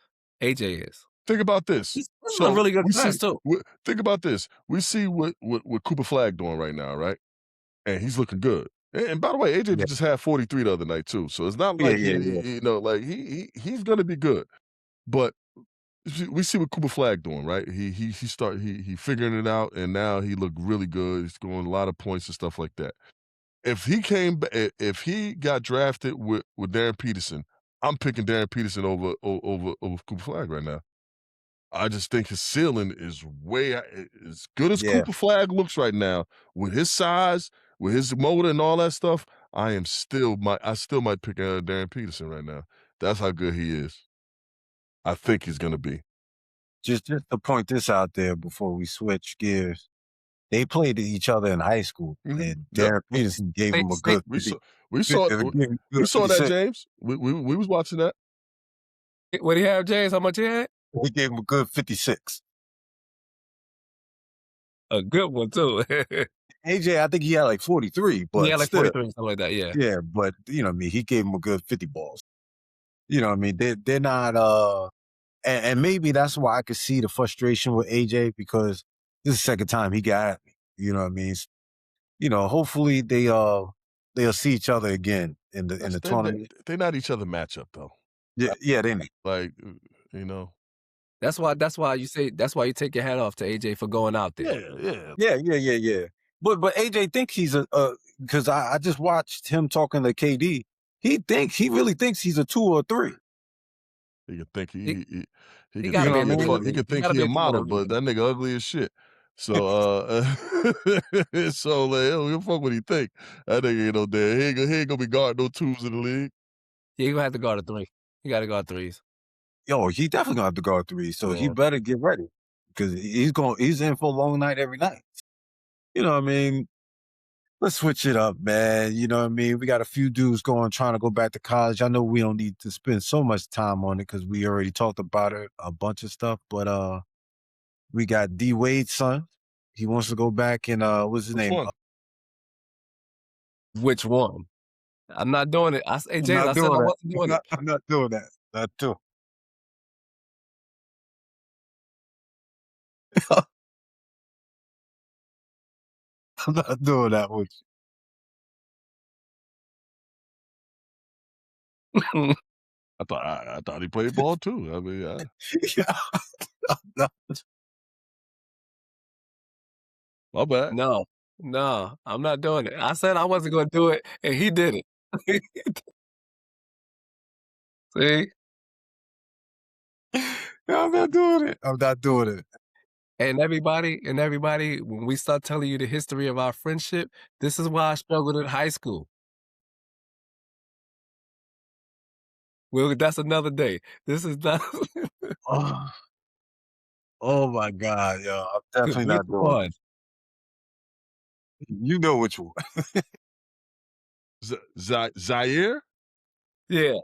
Speaker 1: AJ is.
Speaker 3: Think about this.
Speaker 1: He's
Speaker 3: So
Speaker 1: really good
Speaker 3: we see.
Speaker 1: defense too.
Speaker 3: Think about this. We see what Cooper Flag doing right now, right? And he's looking good. And by the way, AJ
Speaker 2: Yeah.
Speaker 3: just had 43 the other night too. So it's not like he's gonna be good. But we see what Cooper Flag doing, right? He figuring it out, and now he looked really good. He's scoring a lot of points and stuff like that. If he got drafted with Darren Peterson, I'm picking Darren Peterson over Cooper Flag right now. I just think his ceiling is as good as Cooper Flag looks right now with his size, with his motor and all that stuff. I still might pick Darren Peterson right now. That's how good he is. I think he's gonna be.
Speaker 2: Just to point this out there before we switch gears, they played each other in high school, and Derrick Peterson gave him a good.
Speaker 3: We saw that, James. We was watching that.
Speaker 1: What do you have, James? How much he had?
Speaker 2: He gave him a good 56.
Speaker 1: A good one too.
Speaker 2: AJ, I think he had like 43, but
Speaker 1: he had like
Speaker 2: still,
Speaker 1: 43, something like that. Yeah.
Speaker 2: Yeah, but you know what I mean. He gave him a good 50 balls. You know what I mean. They're not. And maybe that's why I could see the frustration with AJ, because this is the second time he got at me. You know what I mean? You know, hopefully they'll see each other again in the tournament.
Speaker 3: They're not each other matchup though.
Speaker 2: Yeah, they not.
Speaker 3: Like, you know.
Speaker 1: That's why you take your hat off to AJ for going out there.
Speaker 2: Yeah. But AJ think he's because I just watched him talking to KD. He really thinks he's a 2 or 3.
Speaker 3: He could think he
Speaker 1: he
Speaker 3: could think he a model, but that nigga ugly as shit. So so like, we fuck what he think. That nigga ain't no damn. He ain't gonna be guarding no 2s in the league.
Speaker 1: Yeah, he gonna have to guard a 3. He got to guard 3s.
Speaker 2: Yo, he definitely gonna have to guard 3. So he better get ready, because he's in for a long night every night. You know what I mean? Let's switch it up, man. You know what I mean? We got a few dudes trying to go back to college. I know we don't need to spend so much time on it because we already talked about it, a bunch of stuff. But we got D Wade's son. He wants to go back and what's his name?
Speaker 1: Which one? I'm not doing it. I said I wasn't doing it.
Speaker 2: I'm not doing that. That too. I'm not doing that with
Speaker 3: you. I thought he played ball too. I mean,
Speaker 2: No.
Speaker 3: My bad.
Speaker 1: No, I'm not doing it. I said I wasn't going to do it, and he did it. See?
Speaker 2: No, I'm not doing it.
Speaker 1: And everybody, when we start telling you the history of our friendship, this is why I struggled in high school. Well, that's another day. This is not.
Speaker 2: Oh my God, yo! I'm definitely not doing it. You know which one?
Speaker 3: Zaire?
Speaker 1: Yeah.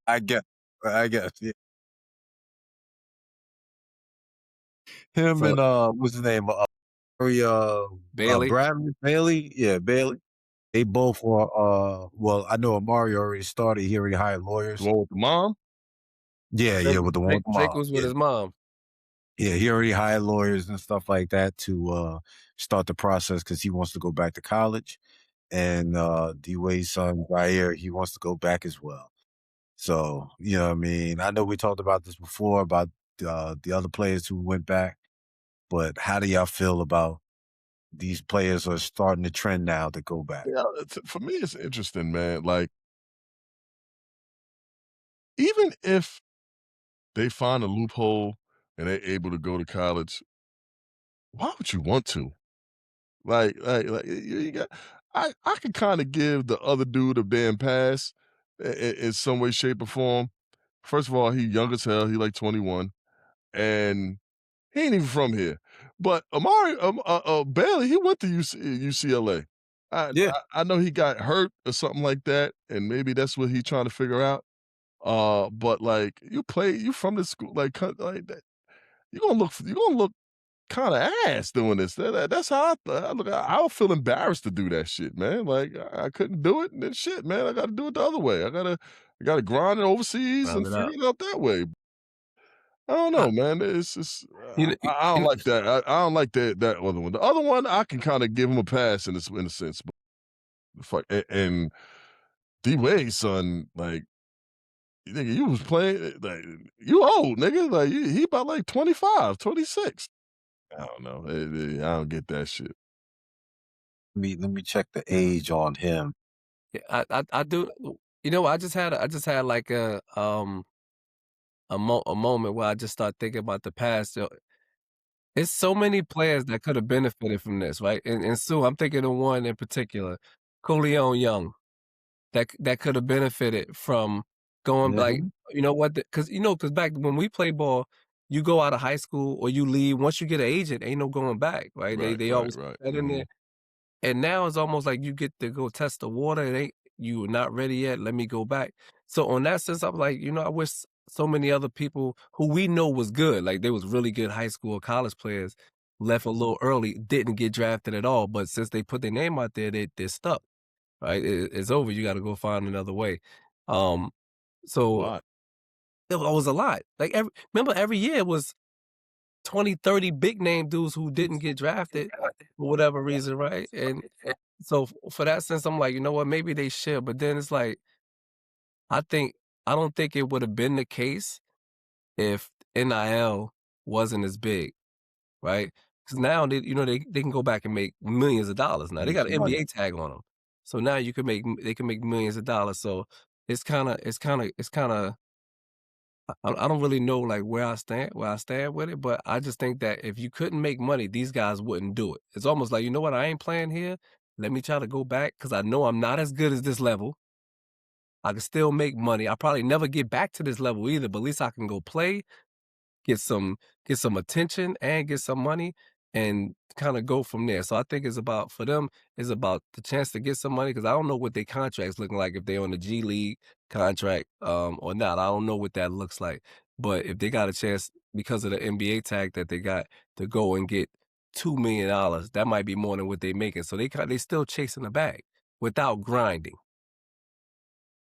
Speaker 2: I guess. Yeah. Him and what's his name?
Speaker 1: Bailey.
Speaker 2: Bailey. Yeah, Bailey. They both were. Well, I know Amari already started. He already hired lawyers.
Speaker 3: The one with the mom?
Speaker 2: Yeah, with the one with the mom.
Speaker 1: Jake was with his mom.
Speaker 2: Yeah, he already hired lawyers and stuff like that to start the process because he wants to go back to college. And D-Wade's son, Zaire, he wants to go back as well. So, you know what I mean? I know we talked about this before, about the other players who went back. But how do y'all feel about these players are starting to trend now to go back?
Speaker 3: Yeah, for me, it's interesting, man. Like, even if they find a loophole and they're able to go to college, why would you want to? Like you got, I could kind of give the other dude a damn pass in some way, shape, or form. First of all, he young as hell. He like 21, and he ain't even from here. But Amari Bailey, he went to UCLA. I know he got hurt or something like that, and maybe that's what he's trying to figure out. But like you from the school like that, you're gonna look kind of ass doing this. That's how I look. I would feel embarrassed to do that shit, man. Like I couldn't do it, and then shit, man. I got to do it the other way. I gotta grind it overseas and figure it out that way. I don't know, man. It's just
Speaker 1: You know,
Speaker 3: I don't like that. I don't like that other one. The other one I can kind of give him a pass in a sense, but fuck and D Wade's son, like nigga, you was playing like you old nigga, like he about like 25, 26. I don't know. I don't get that shit.
Speaker 2: Let me check the age on him.
Speaker 1: yeah, I do. You know, I just had like a moment where I just start thinking about the past. It's so many players that could have benefited from this, right? And Sue, I'm thinking of one in particular, Coleon Young, that could have benefited from going like,
Speaker 2: Mhm.
Speaker 1: you know what? Because back when we play ball, you go out of high school or you leave. Once you get an agent, ain't no going back, right?
Speaker 3: Right,
Speaker 1: They
Speaker 3: right,
Speaker 1: always
Speaker 3: right.
Speaker 1: put that in there. And now it's almost like you get to go test the water. It ain't you not ready yet. Let me go back. So on that sense, I'm like, I wish so many other people who we know was good, like they was really good high school or college players, left a little early, didn't get drafted at all. But since they put their name out there, they're stuck. Right? It's over. You got to go find another way. Um,
Speaker 3: A
Speaker 1: so
Speaker 3: lot.
Speaker 1: it was a lot. Like remember every year it was 20, 30 big name dudes who didn't get drafted for whatever reason, right? And so for that sense, I'm like, you know what? Maybe they should. But then it's like, I think I don't think it would have been the case if NIL wasn't as big, right? Because now they can go back and make millions of dollars. Now they
Speaker 2: Make
Speaker 1: got
Speaker 2: some
Speaker 1: an
Speaker 2: money.
Speaker 1: NBA tag on them, so now they can make millions of dollars. So it's kind of I don't really know like where I stand with it, but I just think that if you couldn't make money, these guys wouldn't do it. It's almost like, you know what, I ain't playing here. Let me try to go back because I know I'm not as good as this level. I can still make money. I probably never get back to this level either, but at least I can go play, get some get some attention and get some money and kind of go from there. So I think it's about for them is about the chance to get some money because I don't know what their contracts looking like if they're on the G League contract or not. I don't know what that looks like. But if they got a chance because of the NBA tag that they got to go and get $2 million, that might be more than what they're making. So they still chasing the bag without grinding.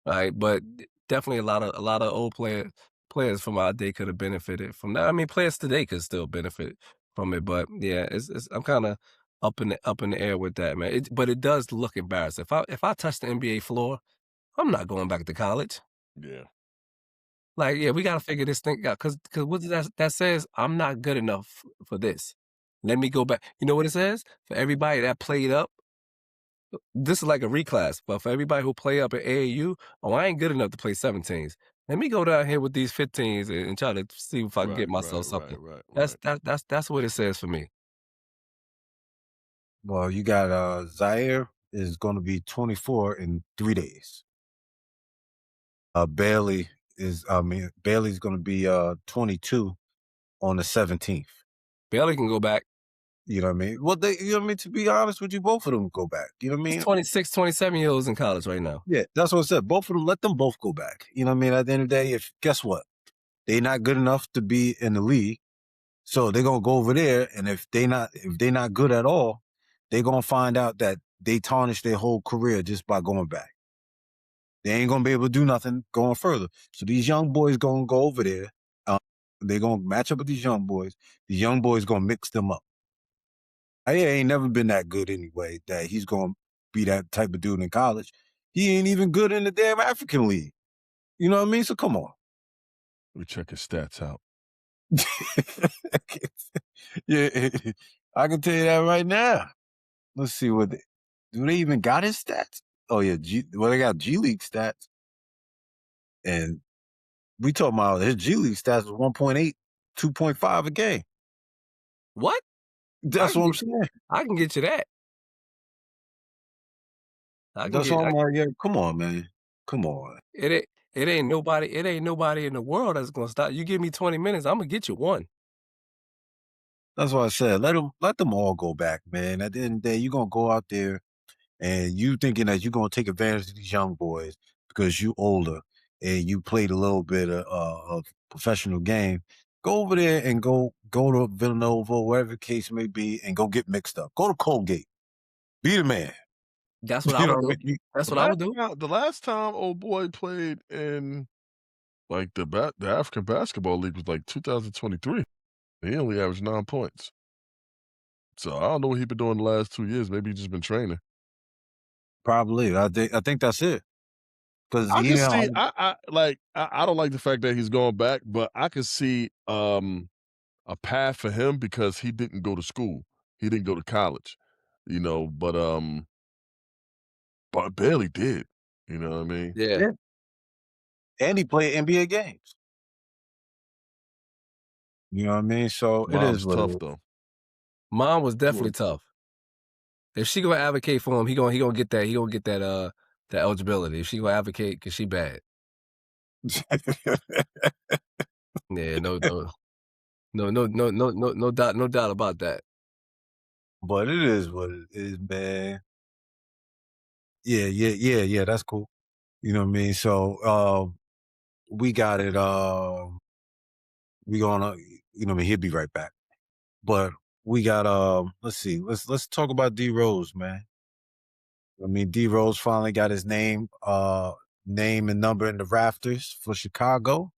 Speaker 1: Right, but definitely a lot of old players from our day could have benefited from that. I mean, players today could still benefit from it, but yeah, it's I'm kind of up in the air with that, man. But it does look embarrassing. If I touch the NBA floor, I'm not going back to college.
Speaker 3: Yeah.
Speaker 1: Like, yeah, we gotta figure this thing out because what does that says? I'm not good enough for this. Let me go back. You know what it says? For everybody that played up. This is like a reclass, but for everybody who play up at AAU, oh, I ain't good enough to play 17s. Let me go down here with these 15s and try to see if I can
Speaker 3: Right,
Speaker 1: get myself
Speaker 3: right,
Speaker 1: something.
Speaker 3: right, right,
Speaker 1: That's
Speaker 3: right.
Speaker 1: that's what it says for me.
Speaker 2: Well, you got Zaire is going to be 24 in 3 days. Bailey's going to be 22 on the 17th.
Speaker 1: Bailey can go back.
Speaker 2: You know what I mean? Well, you know what I mean? To be honest with you, both of them go back. You know what I
Speaker 1: It's
Speaker 2: mean?
Speaker 1: 26, 27-year-olds in college right now.
Speaker 2: Yeah, that's what I said. Both of them, let them both go back. You know what I mean? At the end of the day, guess what? They're not good enough to be in the league. So they're gonna go over there, and if they're not good at all, they're gonna find out that they tarnished their whole career just by going back. They ain't gonna be able to do nothing going further. So these young boys gonna go over there. They're gonna match up with these young boys. The young boys gonna mix them up. I ain't never been that good anyway. That he's gonna be that type of dude in college. He ain't even good in the damn African League. You know what I mean? So come on.
Speaker 3: Let me check his stats out.
Speaker 2: Yeah, I can tell you that right now. Let's see do they even got his stats? Oh yeah, they got G League stats, and we talking about his G League stats was 1.8, 2.5 a game.
Speaker 1: What? I
Speaker 2: That's
Speaker 1: can
Speaker 2: what I'm
Speaker 1: get
Speaker 2: saying.
Speaker 1: I can get you that. I can
Speaker 2: That's
Speaker 1: get
Speaker 2: what
Speaker 1: I,
Speaker 2: I'm like. Yeah, come on, man, come on.
Speaker 1: it ain't it ain't nobody in the world that's gonna stop. You give me 20 minutes, I'm gonna get you one.
Speaker 2: That's what I said. Let them all go back, man. At the end of the day, you're gonna go out there and you thinking that you're gonna take advantage of these young boys because you older and you played a little bit of professional game. Go over there and go to Villanova, wherever the case may be, and go get mixed up. Go to Colgate. Be the man.
Speaker 1: That's what I
Speaker 2: You know
Speaker 1: would
Speaker 2: what
Speaker 1: do.
Speaker 2: I mean?
Speaker 1: That's what I would do.
Speaker 3: The last time old boy played in Like, the African Basketball League was, like, 2023. He only averaged 9 points. So, I don't know what he been doing the last 2 years. Maybe he just been training.
Speaker 2: Probably. I think that's it. Because
Speaker 3: I can see I don't like the fact that he's going back, but I can see, a path for him because he didn't go to school. He didn't go to college, but barely did. You know what I mean?
Speaker 1: Yeah.
Speaker 2: Yeah. And he played NBA games. You know what I mean? So it is
Speaker 3: Mom's
Speaker 2: what it
Speaker 3: tough
Speaker 2: is.
Speaker 3: though.
Speaker 1: Mom was definitely tough. If she gonna advocate for him, he gonna get that. He gonna get that that eligibility. If she gonna advocate, cause she bad. Yeah, no doubt about that.
Speaker 2: But it is what it is, man. Yeah. That's cool. You know what I mean? So we got it. We gonna, you know what I mean? He'll be right back. But we got let's see. Let's talk about D Rose, man. I mean, D Rose finally got his name and number in the rafters for Chicago.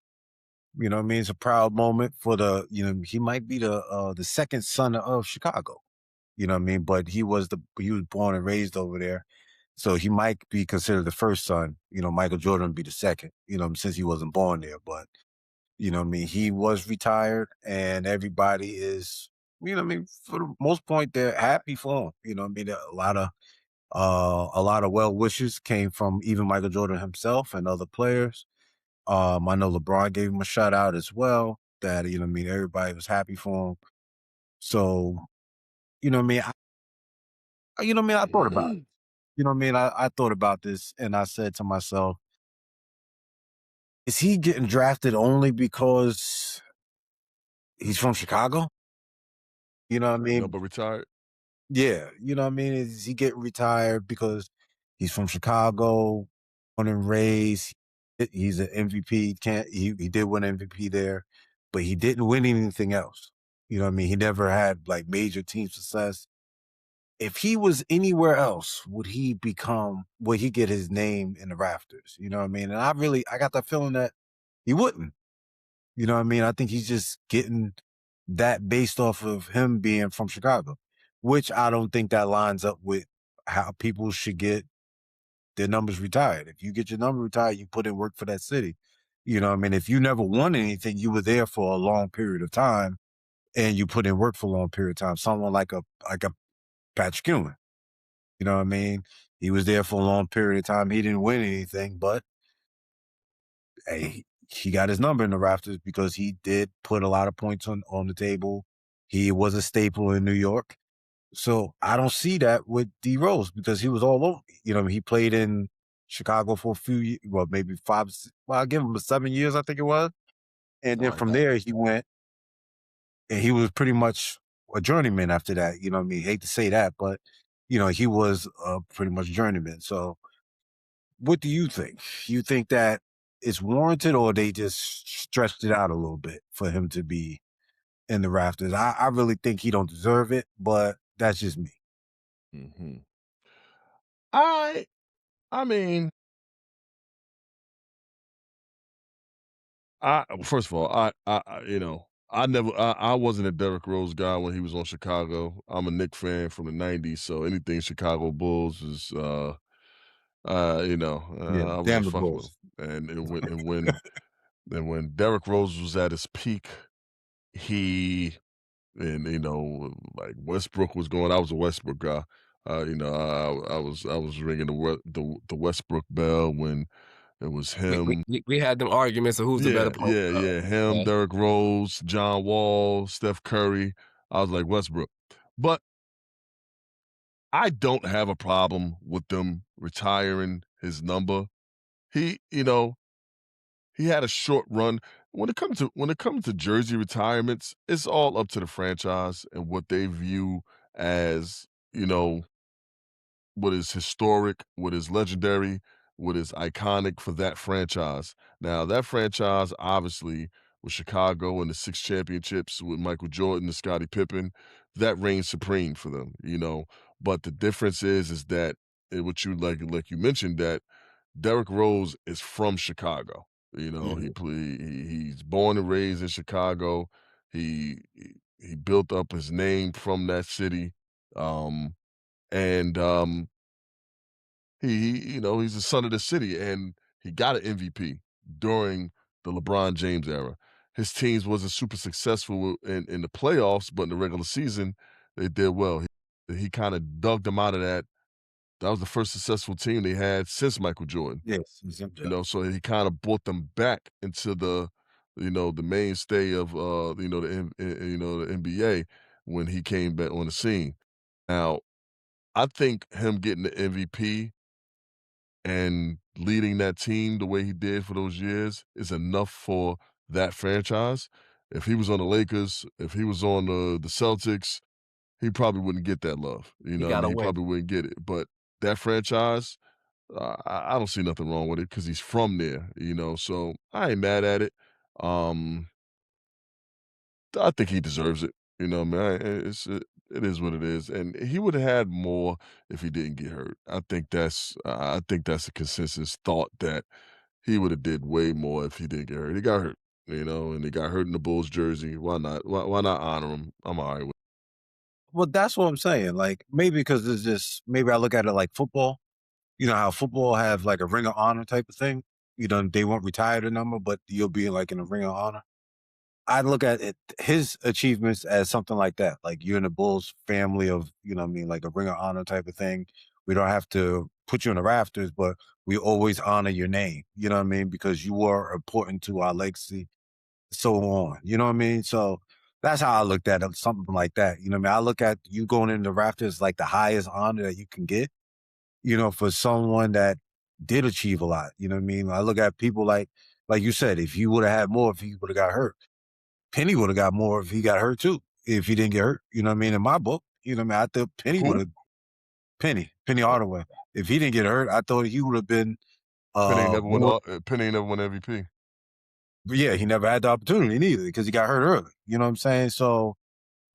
Speaker 2: You know what I mean? It's a proud moment for he might be the second son of Chicago. You know what I mean? But he was born and raised over there. So he might be considered the first son. You know, Michael Jordan would be the second, since he wasn't born there. But, you know what I mean? He was retired and everybody is, for the most part, they're happy for him. You know what I mean? A lot of well wishes came from even Michael Jordan himself and other players. I know LeBron gave him a shout out as well. That everybody was happy for him. So I thought about it. I thought about this and I said to myself, is he getting drafted only because he's from Chicago? You know what I mean?
Speaker 3: But retired.
Speaker 2: Yeah, you know what I mean? Is he getting retired because he's from Chicago, born and raised? He's an MVP. He did win MVP there, but he didn't win anything else. You know what I mean? He never had like major team success. If he was anywhere else, would he get his name in the rafters? You know what I mean? And I got that feeling that he wouldn't. You know what I mean? I think he's just getting that based off of him being from Chicago, which I don't think that lines up with how people should get their numbers retired. If you get your number retired, you put in work for that city. You know what I mean? If you never won anything, you were there for a long period of time and you put in work for a long period of time. Someone like a Patrick Ewing. You know what I mean? He was there for a long period of time. He didn't win anything, but hey, he got his number in the rafters because he did put a lot of points on the table. He was a staple in New York. So I don't see that with D Rose because he was all over. He played in Chicago for a few years, well, maybe 5. Well, I'll give him 7 years, I think it was. And then from there he went and he was pretty much a journeyman after that. You know what I mean? Hate to say that, but he was pretty much journeyman. So what do you think? You think that it's warranted or they just stretched it out a little bit for him to be in the rafters? I really think he don't deserve it, but that's just me.
Speaker 3: Mm-hmm. I mean, first of all, I wasn't a Derrick Rose guy when he was on Chicago. I'm a Knicks fan from the '90s, so anything Chicago Bulls is,
Speaker 2: Yeah,
Speaker 3: I was
Speaker 2: damn
Speaker 3: just
Speaker 2: the
Speaker 3: fucking with
Speaker 2: Bulls.
Speaker 3: him. And when Derrick Rose was at his peak, he and like Westbrook was going. I was a Westbrook guy. I was ringing the Westbrook bell when it was him.
Speaker 1: We had them arguments of who's the better player.
Speaker 3: Yeah. Him,
Speaker 1: Yeah.
Speaker 3: Derrick Rose, John Wall, Steph Curry. I was like Westbrook. But I don't have a problem with them retiring his number. He, he had a short run. When it comes to jersey retirements, it's all up to the franchise and what they view as, what is historic, what is legendary, what is iconic for that franchise. Now, that franchise obviously with Chicago and the 6 championships with Michael Jordan and Scottie Pippen, that reigns supreme for them. But the difference is that what you like you mentioned that Derrick Rose is from Chicago. You know, he's born and raised in Chicago. He built up his name from that city. And you know, he's the son of the city, and he got an MVP during the LeBron James era. His teams wasn't super successful in the playoffs, but in the regular season, they did well. He kind of dug them out of that. That was the first successful team they had since Michael Jordan.
Speaker 2: Yes,
Speaker 3: You know, so he kind of brought them back into you know, the mainstay of you know, you know, the NBA when he came back on the scene. Now, I think him getting the MVP and leading that team the way he did for those years is enough for that franchise. If he was on the Lakers, if he was on the Celtics, he probably wouldn't get that love. You
Speaker 1: He
Speaker 3: know what I
Speaker 1: got
Speaker 3: mean?
Speaker 1: to
Speaker 3: He
Speaker 1: win.
Speaker 3: probably wouldn't get it. But that franchise, I don't see nothing wrong with it because he's from there, you know. So I ain't mad at it. Um, I think he deserves it. You know, man. It is what it is, and he would have had more if he didn't get hurt. I think that's a consensus thought that he would have did way more if he didn't get hurt. He got hurt, you know, and he got hurt in the Bulls jersey. Why not? Why not honor him? I'm all right with.
Speaker 2: Well, that's what I'm saying. Like maybe because it's just maybe I look at it like football. You know how football have like a ring of honor type of thing. You know, they won't retire the number, but you'll be like in a ring of honor. I look at it, his achievements as something like that. Like you're in the Bulls family of, you know what I mean, like a ring of honor type of thing. We don't have to put you in the rafters, but we always honor your name. You know what I mean? Because you were important to our legacy, so on. You know what I mean? So that's how I looked at it, something like that. You know what I mean? I look at you going in the rafters like the highest honor that you can get, you know, for someone that did achieve a lot. You know what I mean? I look at people like you said, if you would have had more, if you would have got hurt. Penny would have got more if he got hurt too. If he didn't get hurt, you know what I mean? In my book, you know what I mean? I thought Penny would
Speaker 3: Who?
Speaker 2: have Penny Hardaway. If he didn't get hurt, I thought he would have been more.
Speaker 3: Penny ain't never won MVP.
Speaker 2: But yeah, he never had the opportunity neither because he got hurt early. You know what I'm saying? So,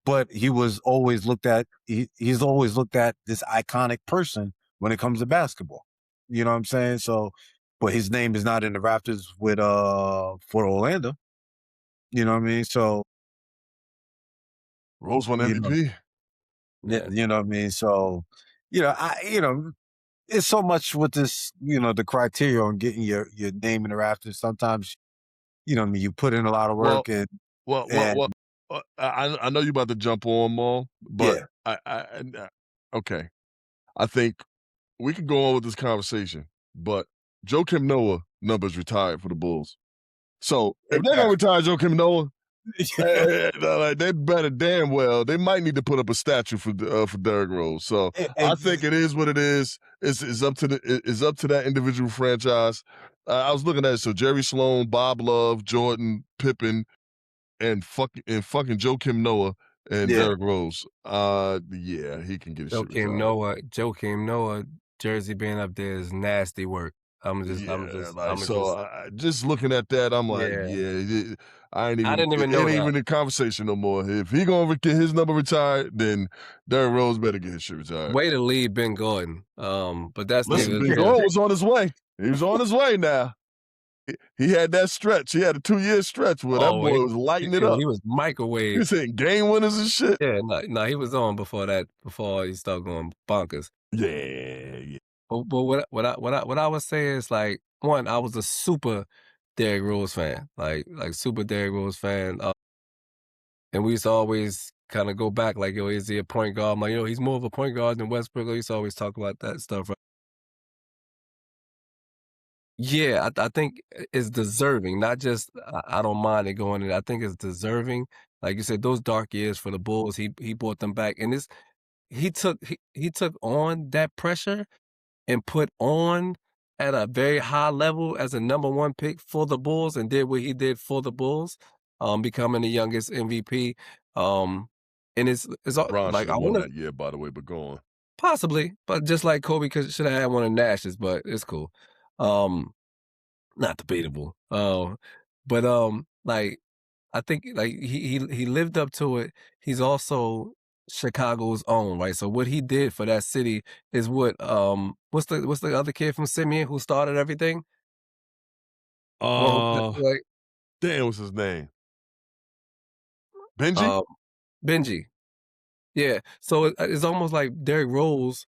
Speaker 2: but he was always looked at. He's always looked at this iconic person when it comes to basketball. You know what I'm saying? So, but his name is not in the Raptors with for Orlando. You know what I mean? So,
Speaker 3: Rose won
Speaker 2: you know,
Speaker 3: MVP.
Speaker 2: yeah, you know what I mean? So, it's so much with this, the criteria on getting your name in the rafters. Sometimes, you know what I mean, you put in a lot of
Speaker 3: Well,
Speaker 2: work and
Speaker 3: well. I know you about to jump on, Maul, but
Speaker 2: yeah.
Speaker 3: okay. I think we could go on with this conversation, but Joakim Noah numbers retired for the Bulls. So if they're gonna retire Joakim Noah, they better damn well. They might need to put up a statue for Derrick Rose. So I think it is what it is. It's up to that individual franchise. I was looking at it. So Jerry Sloan, Bob Love, Jordan, Pippen, and fucking Joakim Noah and
Speaker 2: Yeah.
Speaker 3: Derrick Rose. Yeah, he can get his shit retired.
Speaker 1: Joakim Noah jersey being up there is nasty work.
Speaker 3: Just looking at that, I'm like, I didn't even know that. Even in conversation no more. If he gonna get his number retired, then Derrick Rose better get his shit retired.
Speaker 1: Way to lead Ben Gordon. But that's
Speaker 3: Ben Gordon was on his way. He was on his way now. He had that stretch. He had a 2-year stretch where that boy was lighting it up.
Speaker 1: He was microwave.
Speaker 3: He was hitting game winners and shit.
Speaker 1: Yeah, no, he was on before that. Before he started going bonkers.
Speaker 3: Yeah.
Speaker 1: But what I would say is like, one, I was a super Derrick Rose fan, like super Derrick Rose fan, and we used to always kind of go back like, yo, is he a point guard? I'm like, he's more of a point guard than Westbrook. I used to always talk about that stuff. Right? Yeah, I think it's deserving. Not just I don't mind it going in. I think it's deserving. Like you said, those dark years for the Bulls, he brought them back, and he took on that pressure and put on at a very high level as a number one pick for the Bulls and did what he did for the Bulls, becoming the youngest MVP. And it's
Speaker 3: Bron
Speaker 1: like I
Speaker 3: won
Speaker 1: want
Speaker 3: that year, by the way, but go on.
Speaker 1: Possibly, but just like Kobe should have had one of Nash's, but it's cool. Not debatable. Like I think like he lived up to it. He's also Chicago's own, right? So what he did for that city is what what's the other kid from Simeon who started everything? Like
Speaker 3: Damn, what's his name? Benji?
Speaker 1: Benji. Yeah. So it's almost like Derrick Rose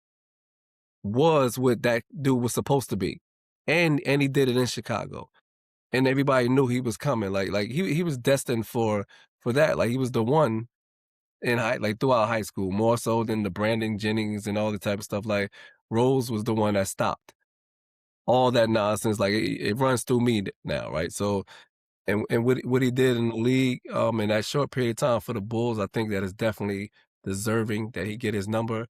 Speaker 1: was what that dude was supposed to be, and he did it in Chicago, and everybody knew he was coming. Like he was destined for that. Like he was the one in throughout high school, more so than the Brandon Jennings and all the type of stuff. Like Rose was the one that stopped all that nonsense. Like it runs through me now, right? So and what he did in the league in that short period of time for the Bulls, I think that is definitely deserving that he get his number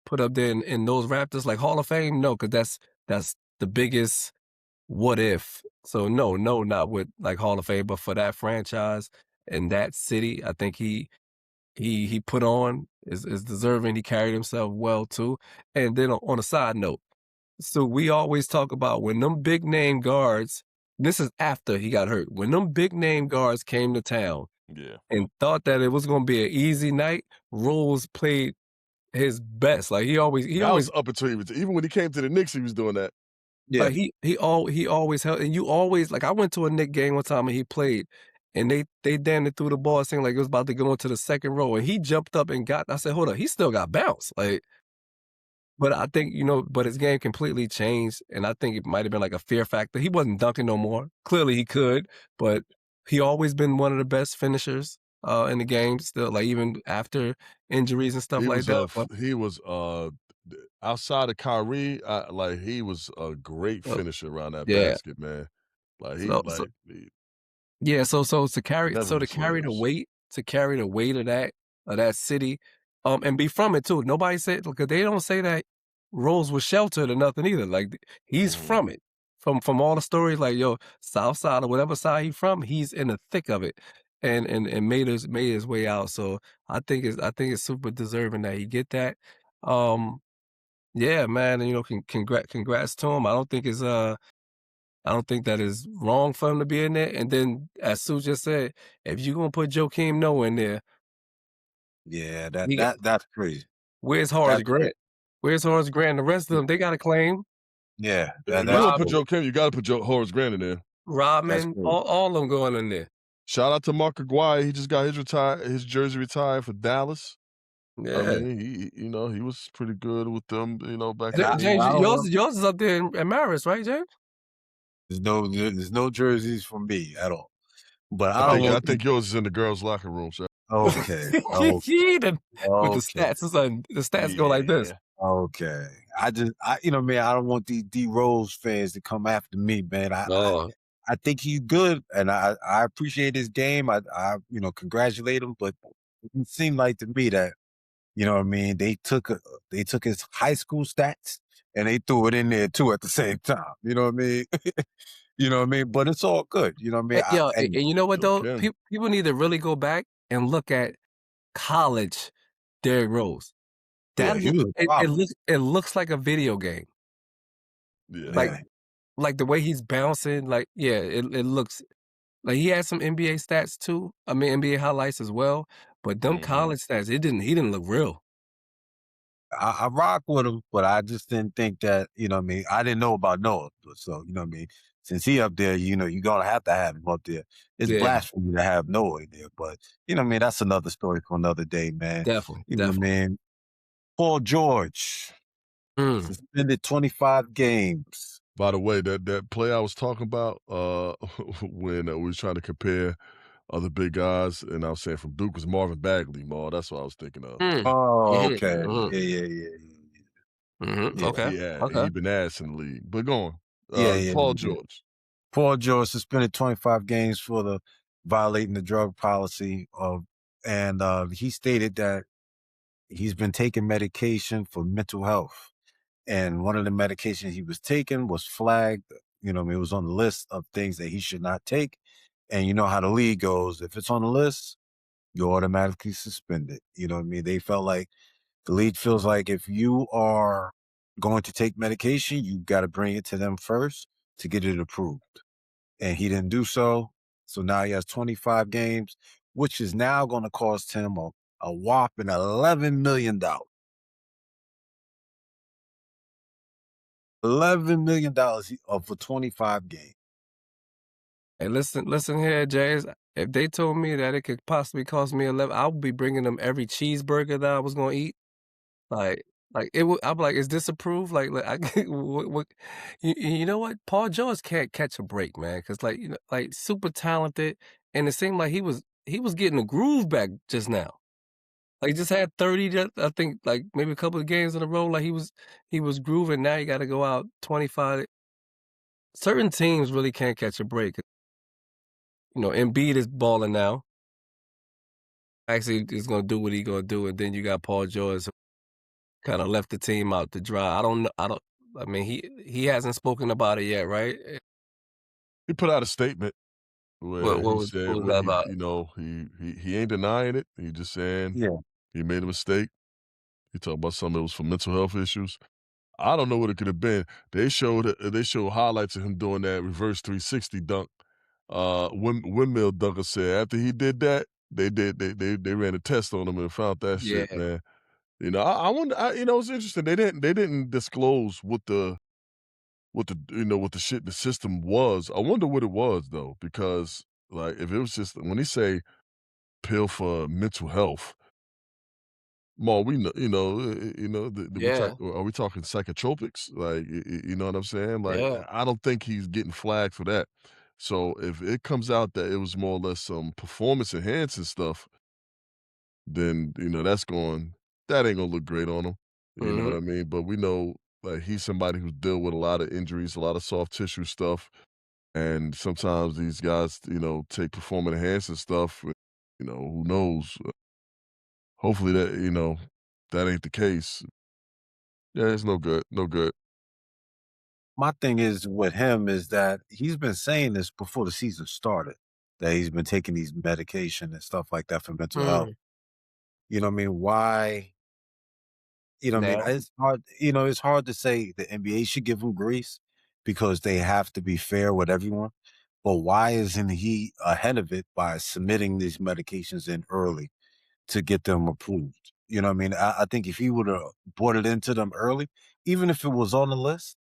Speaker 1: put up there in those Raptors. Like Hall of Fame, no, because that's the biggest what if. So no, not with like Hall of Fame, but for that franchise and that city, I think he put on is deserving. He carried himself well too. And then on a side note, so we always talk about when them big name guards, this is after he got hurt, when them big name guards came to town
Speaker 3: Yeah.
Speaker 1: and thought that it was going to be an easy night, Rose played his best. Like he always
Speaker 3: Was up until even when he came to the Knicks, he was doing that.
Speaker 2: Yeah.
Speaker 1: Like he always held, and you always like I went to a Knick game one time and he played, and they damn it threw the ball, saying like it was about to go into the second row, and he jumped up and got. I said, hold up, he still got bounce, like. But I think but his game completely changed, and I think it might have been like a fear factor. He wasn't dunking no more. Clearly he could, but he always been one of the best finishers in the game. Still, like even after injuries and stuff like that. But
Speaker 3: He was outside of Kyrie, like he was a great finisher around that
Speaker 1: yeah.
Speaker 3: basket, man. Like
Speaker 1: So, yeah, so to carry
Speaker 3: never
Speaker 1: to carry the
Speaker 3: misleads.
Speaker 1: weight of that city, and be from it too. Nobody said because they don't say that Rose was sheltered or nothing either. Like he's from it, from all the stories. Like yo, South Side or whatever side he's from, he's in the thick of it, and made his way out. So I think it's super deserving that he get that. Yeah, man, and congrats to him. I don't think that is wrong for him to be in there. And then, as Sue just said, if you're gonna put Joakim Noah in there,
Speaker 2: Yeah,
Speaker 1: he
Speaker 2: that's crazy.
Speaker 1: where's Horace
Speaker 2: That's
Speaker 1: Grant? Where's Horace Grant? The rest of them, they got a claim.
Speaker 2: yeah,
Speaker 3: If you're
Speaker 2: that's
Speaker 3: gonna put
Speaker 2: crazy.
Speaker 3: Joe Kim, you gotta put Horace Grant in there.
Speaker 2: That's
Speaker 1: Rodman,
Speaker 2: crazy.
Speaker 1: all of them going in there.
Speaker 3: Shout out to Mark Aguirre. He just got his jersey retired for Dallas. I
Speaker 1: Yeah,
Speaker 3: mean, he was pretty good with them, back
Speaker 2: And
Speaker 3: in the
Speaker 2: I
Speaker 1: James,
Speaker 2: don't
Speaker 3: 80s.
Speaker 2: want
Speaker 1: yours is up there in Maris, right, James?
Speaker 2: there's no jerseys from me at all. But
Speaker 3: I
Speaker 2: I don't
Speaker 3: think
Speaker 2: want
Speaker 3: I think yours is in the girls' locker room, sir.
Speaker 2: okay.
Speaker 1: With
Speaker 2: Okay.
Speaker 1: the stats go like this.
Speaker 3: Yeah.
Speaker 2: Okay. Man, I don't want these D Rose fans to come after me, man.
Speaker 1: Oh,
Speaker 2: I think he's good and I appreciate his game. I congratulate him, but it seemed like to me that, you know what I mean, they took his high school stats and they threw it in there too at the same time. You know what I mean? You know what I mean? But it's all good. You know what I mean?
Speaker 1: yo, and you know what
Speaker 3: Joe
Speaker 1: though?
Speaker 3: Kim.
Speaker 1: People need to really go back and look at college Derrick Rose.
Speaker 2: Yeah, he was a problem.
Speaker 1: It looks like a video game.
Speaker 3: Yeah.
Speaker 1: Like
Speaker 2: Yeah.
Speaker 1: like the way he's bouncing, like yeah, it looks like he had some NBA stats too. I mean NBA highlights as well. But them college stats, he didn't look real.
Speaker 2: I rock with him, but I just didn't think that, you know what I mean? I didn't know about Noah. So, you know what I mean? Since he up there, you're going to have him up there. It's
Speaker 1: Yeah,
Speaker 2: blasphemy to have Noah in there. But, you know what I mean? That's another story for another day, man.
Speaker 1: definitely,
Speaker 2: You know what I
Speaker 1: definitely.
Speaker 2: mean? Paul George,
Speaker 1: Mm.
Speaker 2: suspended 25 games.
Speaker 3: By the way, that play I was talking about, when we was trying to compare other big guys, and I was saying from Duke was Marvin Bagley, that's what I was thinking of.
Speaker 1: Mm.
Speaker 2: Oh,
Speaker 1: Mhm,
Speaker 2: okay.
Speaker 1: mhm,
Speaker 2: Yeah.
Speaker 1: mhm.
Speaker 2: Yeah.
Speaker 1: Okay,
Speaker 3: He
Speaker 1: okay.
Speaker 3: been ass in the league. But go on.
Speaker 2: Yeah.
Speaker 3: Paul George.
Speaker 2: Paul George suspended 25 games for the violating the drug policy and he stated that he's been taking medication for mental health. And one of the medications he was taking was flagged. You know, I mean, it was on the list of things that he should not take. And you know how the league goes. If it's on the list, you're automatically suspended. You know what I mean? They felt like the league feels like if you are going to take medication, you got to bring it to them first to get it approved. And he didn't do so. So now he has 25 games, which is now going to cost him a whopping $11 million. $11 million for 25 games.
Speaker 1: Hey, listen here, James. If they told me that it could possibly cost me 11, I would be bringing them every cheeseburger that I was gonna eat. Like, it would. I'm like, is this approved? Like I what? You know what? Paul George can't catch a break, man. Because like like super talented, and it seemed like he was getting the groove back just now. Like he just had 30. I think like maybe a couple of games in a row. Like he was grooving. Now you got to go out 25. Certain teams really can't catch a break. Embiid is balling now. Actually, he's gonna do what he gonna do, and then you got Paul George kinda left the team out to dry. I mean, he hasn't spoken about it yet, right?
Speaker 3: He put out a statement
Speaker 1: What
Speaker 3: where
Speaker 1: what
Speaker 3: he
Speaker 1: was
Speaker 3: said
Speaker 1: what was
Speaker 3: what
Speaker 1: that
Speaker 3: he
Speaker 1: about?
Speaker 3: you know, he ain't denying it. He just saying
Speaker 2: Yeah.
Speaker 3: he made a mistake. He talked about something that was for mental health issues. I don't know what it could have been. They showed highlights of him doing that reverse 360 dunk. Windmill dunker said after he did that, they ran a test on him and found that
Speaker 1: Yeah,
Speaker 3: shit, man. I wonder. It's interesting. They didn't disclose what the shit in the system was. I wonder what it was though, because like if it was just when they say pill for mental health, more we know, we talk.
Speaker 1: yeah,
Speaker 3: Are we talking psychotropics? Like, you know what I'm saying? Like,
Speaker 1: yeah.
Speaker 3: I don't think he's getting flagged for that. So if it comes out that it was more or less some performance enhancing stuff, then that ain't gonna look great on him. You know
Speaker 1: Mhm,
Speaker 3: what I mean? But we know like he's somebody who's dealt with a lot of injuries, a lot of soft tissue stuff, and sometimes these guys, take performance enhancing stuff. Who knows? Hopefully that ain't the case. Yeah, it's no good, no good.
Speaker 2: My thing is with him is that he's been saying this before the season started, that he's been taking these medication and stuff like that for mental health.
Speaker 1: mm.
Speaker 2: You know what I mean? Why? You know what I mean?
Speaker 1: Now
Speaker 2: It's hard. It's hard to say the NBA should give him grace because they have to be fair with everyone. But why isn't he ahead of it by submitting these medications in early to get them approved? You know what I mean? I think if he would have brought it into them early, even if it was on the list,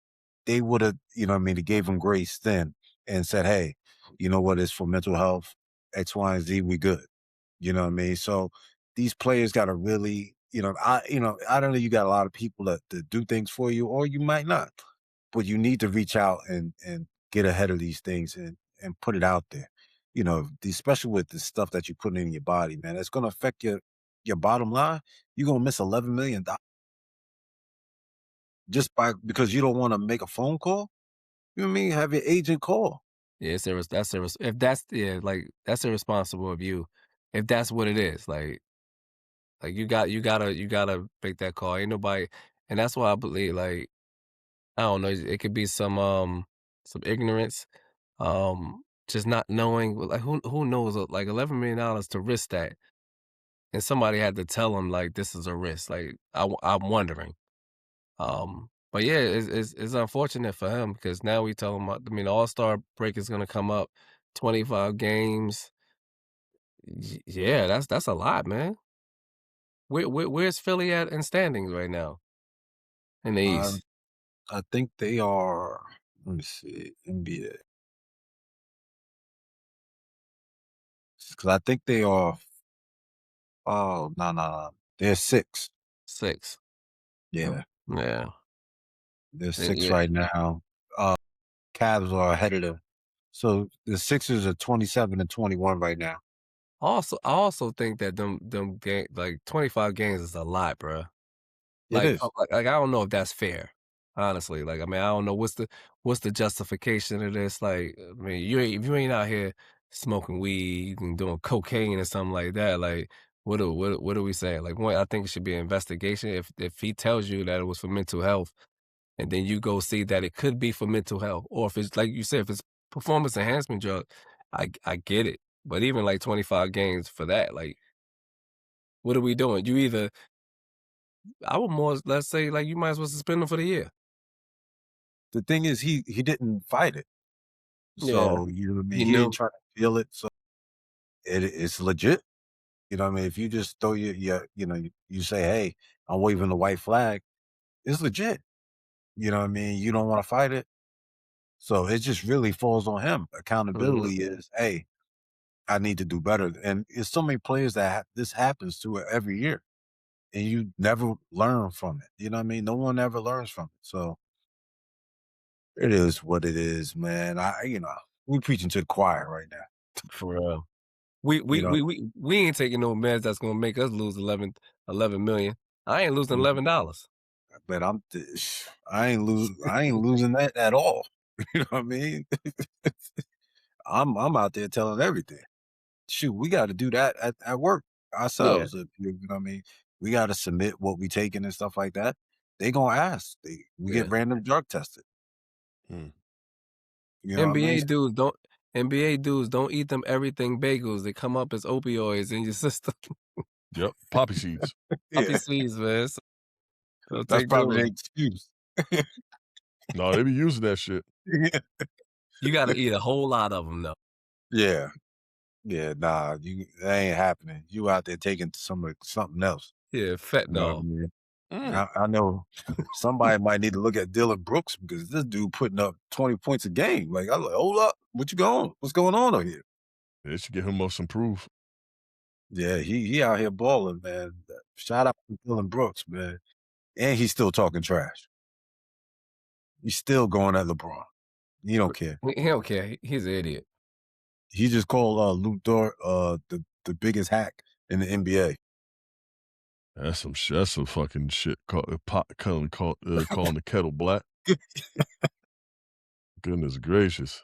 Speaker 2: they would have, what I mean, they gave him grace then and said, hey, you know what, it's for mental health, X, Y, and Z, we good. You know what I mean? So these players gotta really, I don't know, you got a lot of people that do things for you, or you might not. But you need to reach out and get ahead of these things and put it out there. Especially with the stuff that you put in your body, man. It's gonna affect your bottom line. You're gonna miss $11 million just because you don't want to make a phone call. You know what I mean? Have your agent call.
Speaker 1: yeah, if that's yeah, like that's irresponsible of you. If that's what it is, like you gotta make that call. Ain't nobody, and that's why I believe like I don't know. It could be some ignorance, just not knowing. Like who knows? Like $11 million to risk that, and somebody had to tell him like this is a risk. Like I'm wondering. But yeah, it's unfortunate for him because now we tell him. I mean, the All-Star break is gonna come up, 25 games. Yeah, that's a lot, man. Where's Philly at in standings right now in the
Speaker 2: Uh,
Speaker 1: East?
Speaker 2: I think they are. Let me see, NBA, because I think they are. Oh, no, no, no, they're six.
Speaker 1: 6.
Speaker 2: Yeah,
Speaker 1: Yeah.
Speaker 2: they're six
Speaker 1: Yeah.
Speaker 2: right now. Cavs are ahead of them. So the Sixers are 27-21 right now.
Speaker 1: I also think that them like 25 games is a lot, bruh.
Speaker 2: It
Speaker 1: Like,
Speaker 2: is.
Speaker 1: I don't know if that's fair, honestly. Like, I mean, I don't know what's the justification of this. Like, I mean, if you ain't out here smoking weed and doing cocaine or something like that, like, what are we saying? Like, one, I think it should be an investigation. If he tells you that it was for mental health, and then you go see that it could be for mental health, or if it's like you said, if it's performance enhancement drug, I get it. But even like 25 games for that, like, what are we doing? I would more let's say like you might as well suspend him for the year.
Speaker 2: The thing is, he didn't fight it.
Speaker 1: Yeah,
Speaker 2: So, you know what I mean?
Speaker 1: you
Speaker 2: He ain't
Speaker 1: knew.
Speaker 2: trying to feel it. So it's legit. You know what I mean? If you just throw you say, hey, I'm waving the white flag, it's legit. You know what I mean? You don't want to fight it. So it just really falls on him. Accountability is, hey, I need to do better. And it's so many players that this happens to every year, and you never learn from it. You know what I mean? No one ever learns from it. So it is what it is, man. We're preaching to the choir right now.
Speaker 1: For real. We ain't taking no meds that's gonna make us lose 11 million. I ain't losing $11.
Speaker 2: But I ain't losing that at all. You know what I mean? I'm out there telling everything. Shoot, we got to do that at work ourselves.
Speaker 1: Yeah.
Speaker 2: You know what I mean? We got to submit what we taking and stuff like that. They gonna ask. We get random drug tested. You know what I mean?
Speaker 1: NBA dudes don't eat them everything bagels. They come up as opioids in your system.
Speaker 3: Yep, poppy seeds.
Speaker 1: Poppy seeds, man. So
Speaker 2: That's probably the excuse.
Speaker 3: No, they be using that shit.
Speaker 1: You got to eat a whole lot of them, though.
Speaker 2: Yeah. Yeah, nah, that ain't happening. You out there taking something else.
Speaker 1: Yeah, fentanyl.
Speaker 2: You know what I mean? I know somebody might need to look at Dylan Brooks because this dude putting up 20 points a game. Like, I'm like, hold up, what's going on over here?
Speaker 3: They should get him most improved.
Speaker 2: Yeah, he out here balling, man. Shout out to Dylan Brooks, man. And he's still talking trash. He's still going at LeBron. He don't care.
Speaker 1: He don't care. He's an idiot.
Speaker 2: He just called Luke Dort the biggest hack in the NBA.
Speaker 3: That's some fucking shit. Calling the kettle black. Goodness gracious,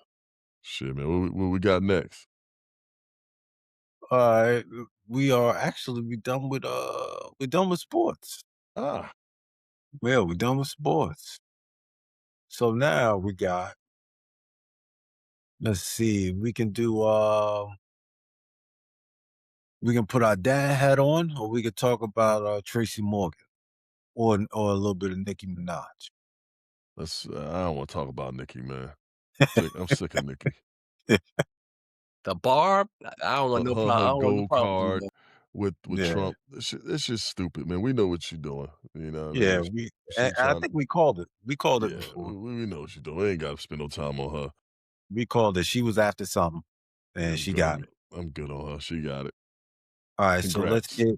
Speaker 3: shit, man. What we got next?
Speaker 2: All right, we're done with sports.
Speaker 3: Ah,
Speaker 2: Well, we're done with sports. So now we got. Let's see. We can do. We can put our dad hat on, or we could talk about Tracy Morgan, or a little bit of Nicki Minaj.
Speaker 3: I don't want to talk about Nicki, man. I'm sick of Nicki.
Speaker 1: The Barb, I don't want no problem.
Speaker 3: Her
Speaker 1: I don't want no
Speaker 3: gold
Speaker 1: problem
Speaker 3: card
Speaker 1: with
Speaker 3: with Trump. It's just stupid, man. We know what you're doing. You know what
Speaker 2: Yeah,
Speaker 3: I mean?
Speaker 2: I think we called it. We called it
Speaker 3: Yeah,
Speaker 2: before.
Speaker 3: we know what you're doing. We ain't got to spend no time on her.
Speaker 2: We called it. She was after something, and she got it.
Speaker 3: I'm good on her. She got it.
Speaker 2: All right,
Speaker 3: Congrats.
Speaker 2: so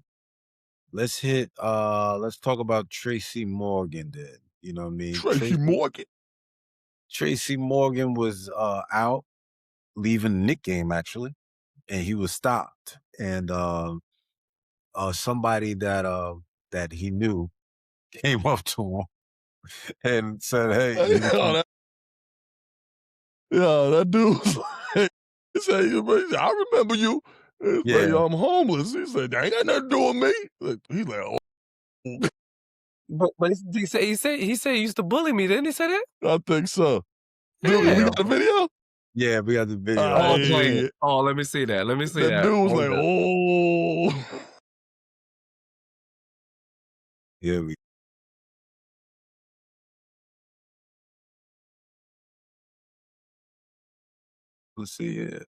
Speaker 2: let's talk about Tracy Morgan then. You know what I mean?
Speaker 3: Tracy Morgan.
Speaker 2: Tracy Morgan was out leaving the Knick game actually, and he was stopped. And somebody that he knew came up to him and said, "Hey,
Speaker 3: that dude was like, he said, I remember you. It's like, I'm homeless. He said, that ain't got nothing to do with me. He's like, oh.
Speaker 1: But he said he used to bully me. Didn't he say that?
Speaker 3: I think so.
Speaker 1: Yeah.
Speaker 3: Dude, we got the video?
Speaker 2: Yeah, we got the video.
Speaker 1: Oh, let me see that. Let me see that.
Speaker 3: That dude was like, oh.
Speaker 2: Yeah, let's see it.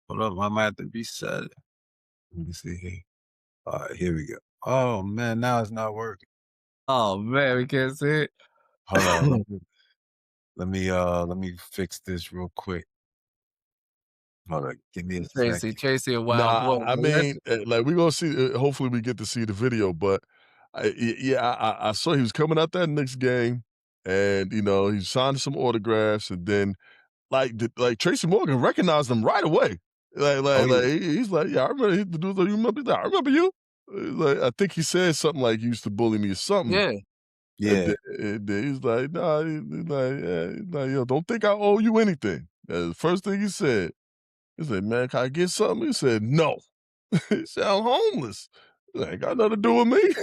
Speaker 2: Hold up, I might have to reset it. Let me see here. All right, here we go. Oh man, now it's not working.
Speaker 1: Oh man, we can't see it.
Speaker 2: Hold on. let me fix this real quick. Hold on, give me a second.
Speaker 1: Tracy, a wild boy.
Speaker 3: I mean, like we're gonna see. Hopefully, we get to see the video. But I saw he was coming out that next game, and he signed some autographs, and then like Tracy Morgan recognized him right away. He's like, yeah, I remember the dude. You remember that? I remember you. Like, I think he said something like, "You used to bully me" or something.
Speaker 2: Yeah.
Speaker 3: And then he's like, nah, don't think I owe you anything. The first thing he said. He said, man, can I get something? He said, no. He said, I'm homeless. That ain't got nothing to do with me.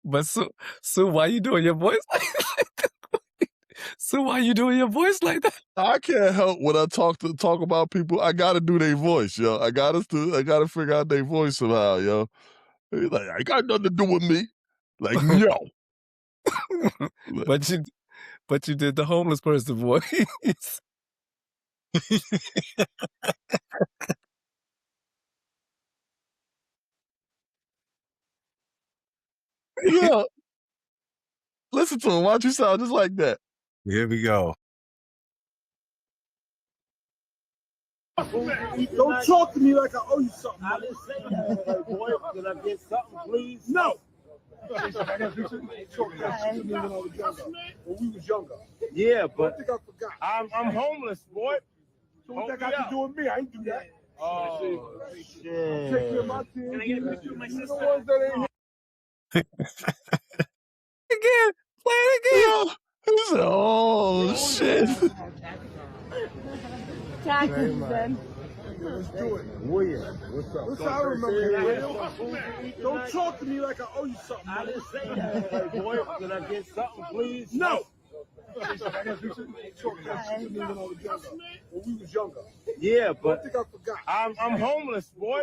Speaker 1: But Sue, why you doing your voice like that? Sue, why you doing your voice like that?
Speaker 3: I can't help when I talk about people. I gotta do their voice, yo. I gotta figure out their voice somehow, yo. He's like, I got nothing to do with me. Like, no.
Speaker 1: But you did the homeless person voice.
Speaker 3: Yeah. Listen to him. Why don't you sound just like that?
Speaker 2: Here we go.
Speaker 4: Don't talk to me like I owe you something. I didn't say that. Like, boy, can I get something, please? No. When we was younger. Yeah, but I think I forgot. I'm homeless, boy. So what that got to do with me? I ain't do that. Oh, shit. Take care of my kids. Can I get a picture of my sister?
Speaker 1: Again, play it again.
Speaker 3: He said, oh, shit.
Speaker 4: Taxes, then. Let's do it. William, what's up? Listen, I remember. Don't talk to me like I owe you something. I didn't say that. Like, boy, can I get something, please? No. When we was younger. Yeah, but I think I forgot. I'm homeless, boy.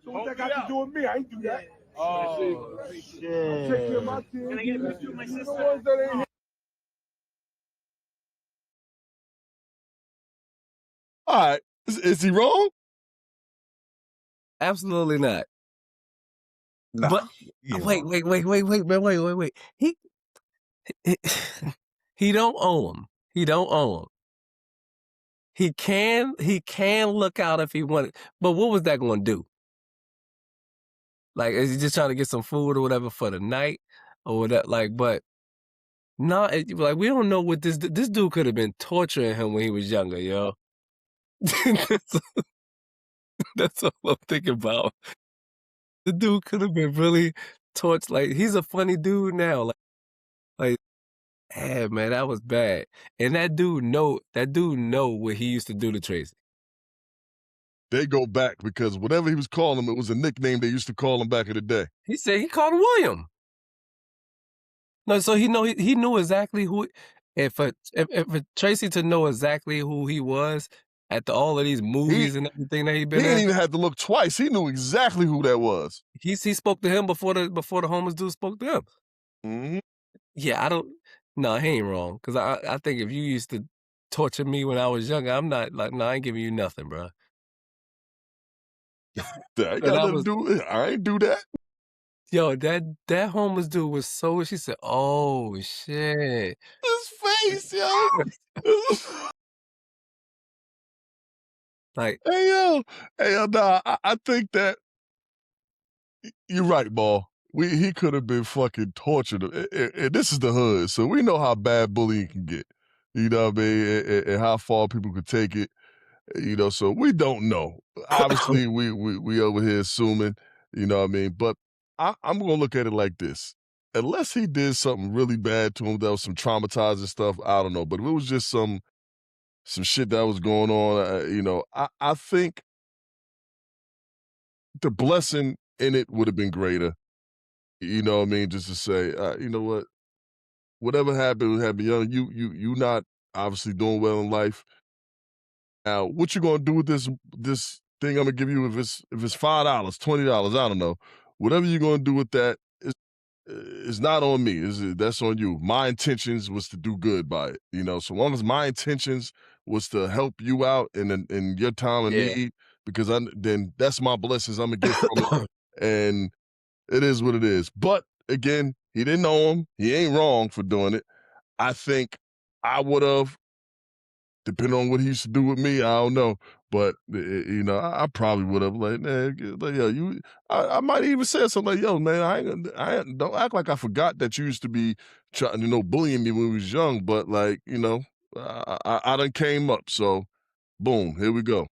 Speaker 4: So what that got to do with me? I ain't do that. Oh, shit. Take care of my kids. Can I get a picture of my sister?
Speaker 3: All right. Is he wrong?
Speaker 1: Absolutely not.
Speaker 2: Nah,
Speaker 1: but wait. He don't owe him. He don't owe him. He can look out if he wanted. But what was that going to do? Like, is he just trying to get some food or whatever for the night or whatever? Like, but no, like we don't know what this dude could have been torturing him when he was younger, yo. That's all I'm thinking about. The dude could have been really tortured. Like, he's a funny dude now. Like, yeah, man, that was bad. And that dude know what he used to do to Tracy.
Speaker 3: They go back because whatever he was calling him, it was a nickname they used to call him back in the day.
Speaker 1: He said he called him William. No, so he knew exactly who. And for Tracy to know exactly who he was after all of these movies and everything that he been in,
Speaker 3: he didn't even have to look twice. He knew exactly who that was.
Speaker 1: He spoke to him before the homeless dude spoke to him.
Speaker 3: Mm-hmm.
Speaker 1: Yeah, I don't. No, he ain't wrong. Because I think if you used to torture me when I was younger, I'm not like, no, I ain't giving you nothing, bro.
Speaker 3: I ain't do that.
Speaker 1: Yo, that homeless dude was so. She said, "Oh shit."
Speaker 3: His face, yo.
Speaker 1: Like,
Speaker 3: hey yo, nah. I think that you're right, Ball. He could have been fucking tortured. And this is the hood, so we know how bad bullying can get. You know what I mean? And how far people could take it. You know, so we don't know. Obviously, we over here assuming. You know what I mean? But I'm gonna look at it like this: unless he did something really bad to him, that was some traumatizing stuff. I don't know, but if it was just some shit that was going on, you know, I think the blessing in it would have been greater. You know what I mean? Just to say, you know what, whatever happened, young. You not obviously doing well in life. Now, what you gonna do with this thing I'm gonna give you? If it's $5, $20, I don't know. Whatever you're gonna do with that is not on me. That's on you. My intentions was to do good by it. You know, so long as my intentions was to help you out in your time of need, because then that's my blessings I'm gonna get from it. And it is what it is. But again, he didn't know him. He ain't wrong for doing it. I think I would have, depending on what he used to do with me, I don't know. But you know, I probably would have like, yo, I might even say something like, yo, man, I don't act like I forgot that you used to be trying, bullying me when we was young. But like, I done came up, so boom, here we go.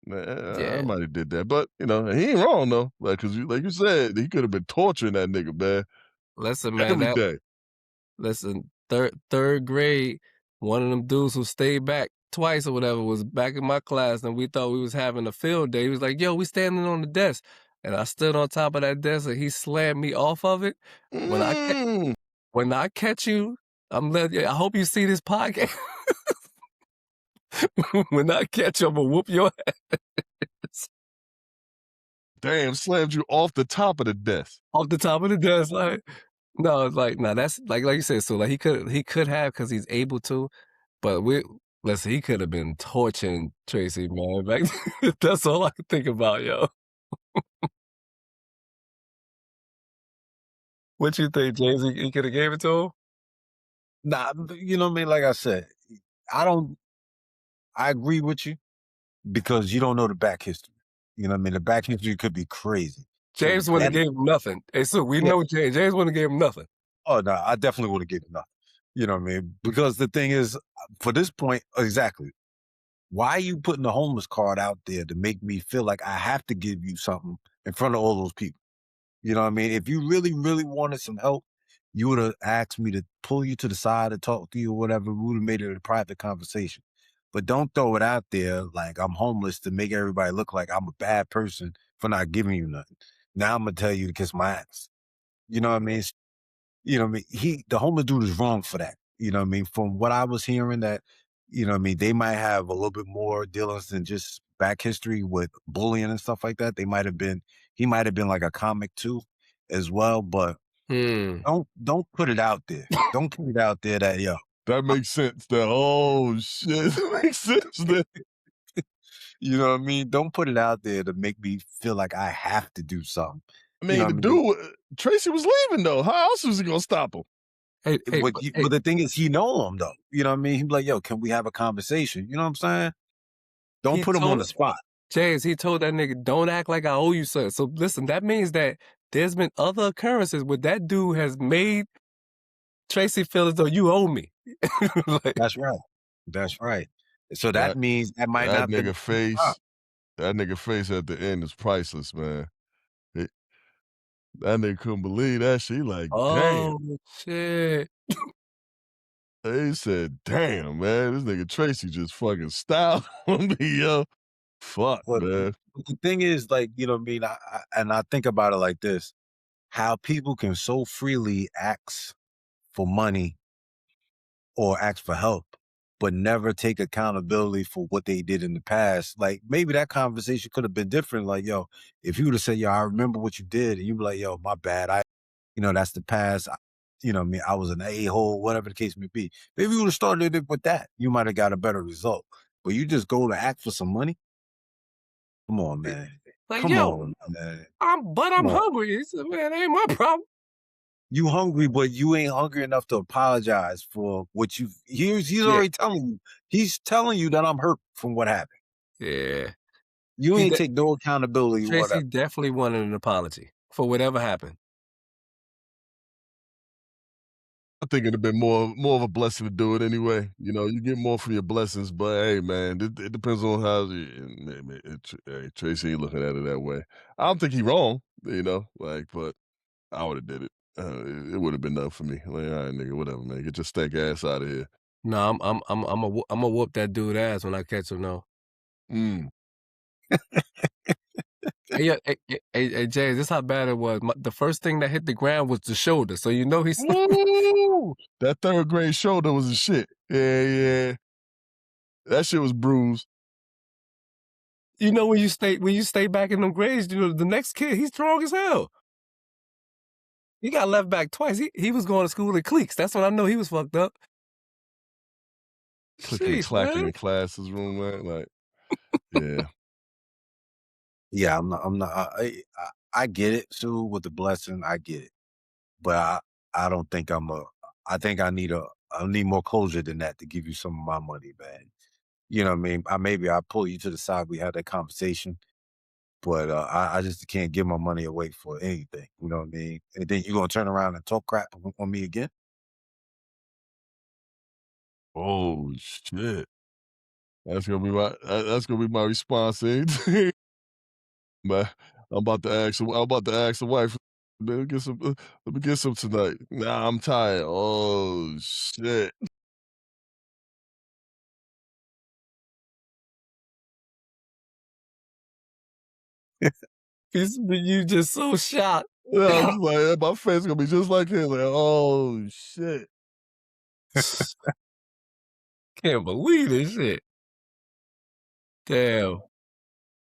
Speaker 3: I might have did that, but he ain't wrong though. Like, cause like you said, he could have been torturing that nigga, man.
Speaker 1: Listen, man,
Speaker 3: every day.
Speaker 1: Listen, third grade, one of them dudes who stayed back twice or whatever was back in my class, and we thought we was having a field day. He was like, "Yo, we standing on the desk," and I stood on top of that desk, and he slammed me off of it. When I catch you, I hope you see this podcast. When I catch you, I'm gonna whoop your ass.
Speaker 3: Damn, slammed you off the top of the desk.
Speaker 1: Off the top of the desk, like. No, it's like, no, that's like you said. So like he could have, because he's able to, but listen, he could have been torching Tracy, man. Like, that's all I could think about, yo. What you think, James? He could have gave it to him?
Speaker 2: Nah, you know what I mean? Like I said, I agree with you because you don't know the back history. You know what I mean? The back history could be crazy.
Speaker 1: James wouldn't have gave him nothing. Hey, so we know James. James wouldn't have gave him nothing.
Speaker 2: Oh, no, I definitely would have given nothing. You know what I mean? Because the thing is, for this point, exactly, why are you putting the homeless card out there to make me feel like I have to give you something in front of all those people? You know what I mean? If you really, really wanted some help, you would have asked me to pull you to the side and talk to you or whatever. We would have made it a private conversation. But don't throw it out there like I'm homeless to make everybody look like I'm a bad person for not giving you nothing. Now I'm gonna tell you to kiss my ass. You know what I mean? You know what I mean? The homeless dude is wrong for that. You know what I mean? From what I was hearing that, you know what I mean, they might have a little bit more dealings than just back history with bullying and stuff like that. He might have been like a comic too as well, but don't put it out there. Don't put it out there that
Speaker 3: that makes sense. Oh shit. That makes sense.
Speaker 2: You know what I mean? Don't put it out there to make me feel like I have to do something.
Speaker 3: I mean, Tracy was leaving though. How else was he gonna stop him?
Speaker 2: But the thing is, he know him though. You know what I mean? He'd be like, "Yo, can we have a conversation?" You know what I'm saying? Don't put him on the spot.
Speaker 1: James, he told that nigga, "Don't act like I owe you something." So listen, that means that there's been other occurrences where that dude has made Tracy feel as though you owe me.
Speaker 2: That's right. That's right. So that means that might not be
Speaker 3: nigga face. That nigga face at the end is priceless, man. That nigga couldn't believe that shit. He like, damn.
Speaker 1: Oh shit.
Speaker 3: He said, damn, man, this nigga Tracy just fucking styled on me, yo. Fuck, man.
Speaker 2: The thing is, like, you know what I mean? I think about it like this, how people can so freely ask for money or ask for help, but never take accountability for what they did in the past. Like, maybe that conversation could have been different. Like, yo, if you would have said, yo, I remember what you did, and you'd be like, yo, my bad. That's the past. You know what I mean? I was an a-hole, whatever the case may be. Maybe you would have started it with that. You might have got a better result. But you just go to ask for some money? Come on, man.
Speaker 1: Like,
Speaker 2: Come
Speaker 1: yo,
Speaker 2: on, man.
Speaker 1: I'm hungry. He said, man, that ain't my problem.
Speaker 2: You hungry, but you ain't hungry enough to apologize for what he's already telling you. He's telling you that I'm hurt from what happened.
Speaker 1: Yeah.
Speaker 2: You ain't take no accountability.
Speaker 1: Tracy definitely wanted an apology for whatever happened.
Speaker 3: I think it'd have been more of a blessing to do it anyway. You know, you get more for your blessings, but hey, man, it depends on how Tracy ain't looking at it that way. I don't think he wrong, you know, like, but I would have did it. It would have been enough for me. Like, all right, nigga, whatever, man. Get your stank ass out of here.
Speaker 1: No, I'm a whoop that dude ass when I catch him. No. Hey, James, this how bad it was. The first thing that hit the ground was the shoulder, so you know he's.
Speaker 3: That third grade shoulder was a shit. Yeah. That shit was bruised.
Speaker 1: You know when you stay back in them grades, you know the next kid, he's strong as hell. He got left back twice. He was going to school in cliques. That's when I know he was fucked up.
Speaker 3: Clicking and clacking in classes room, man. Like, yeah.
Speaker 2: Yeah, I'm not. I get it, Sue, with the blessing. I get it, but I don't think I think I need more closure than that to give you some of my money, man. You know what I mean? Maybe I pull you to the side. We had that conversation, but I just can't give my money away for anything. You know what I mean? And then you gonna turn around and talk crap on me again?
Speaker 3: Oh shit! That's gonna be my response. Man, I'm about to ask the wife. Let me get some tonight. Nah, I'm tired. Oh shit!
Speaker 1: You just so shocked.
Speaker 3: Yeah, I'm just like, my face gonna be just like his. Like, oh shit!
Speaker 1: Can't believe this shit. Damn.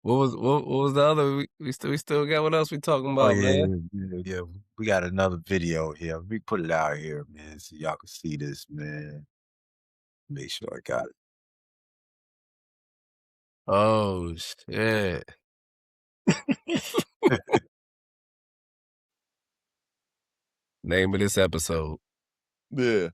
Speaker 1: What was the other? We still got what else we talking about, man?
Speaker 2: Yeah. We got another video here. We put it out here, man, so y'all can see this, man. Make sure I got it.
Speaker 1: Oh shit. Name of this episode.
Speaker 3: Yeah.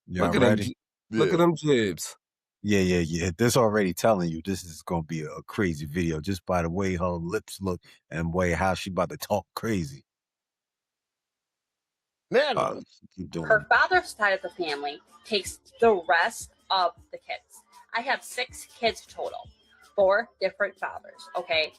Speaker 2: Y'all
Speaker 1: Look at them.
Speaker 2: ready?
Speaker 1: Look at them jibs.
Speaker 2: Yeah. This already telling you this is gonna be a crazy video just by the way her lips look and way how she about to talk crazy. Keep doing
Speaker 5: Her
Speaker 2: it.
Speaker 5: father's side of the family takes the rest of the kids. I have 6 kids total, 4 different fathers, okay?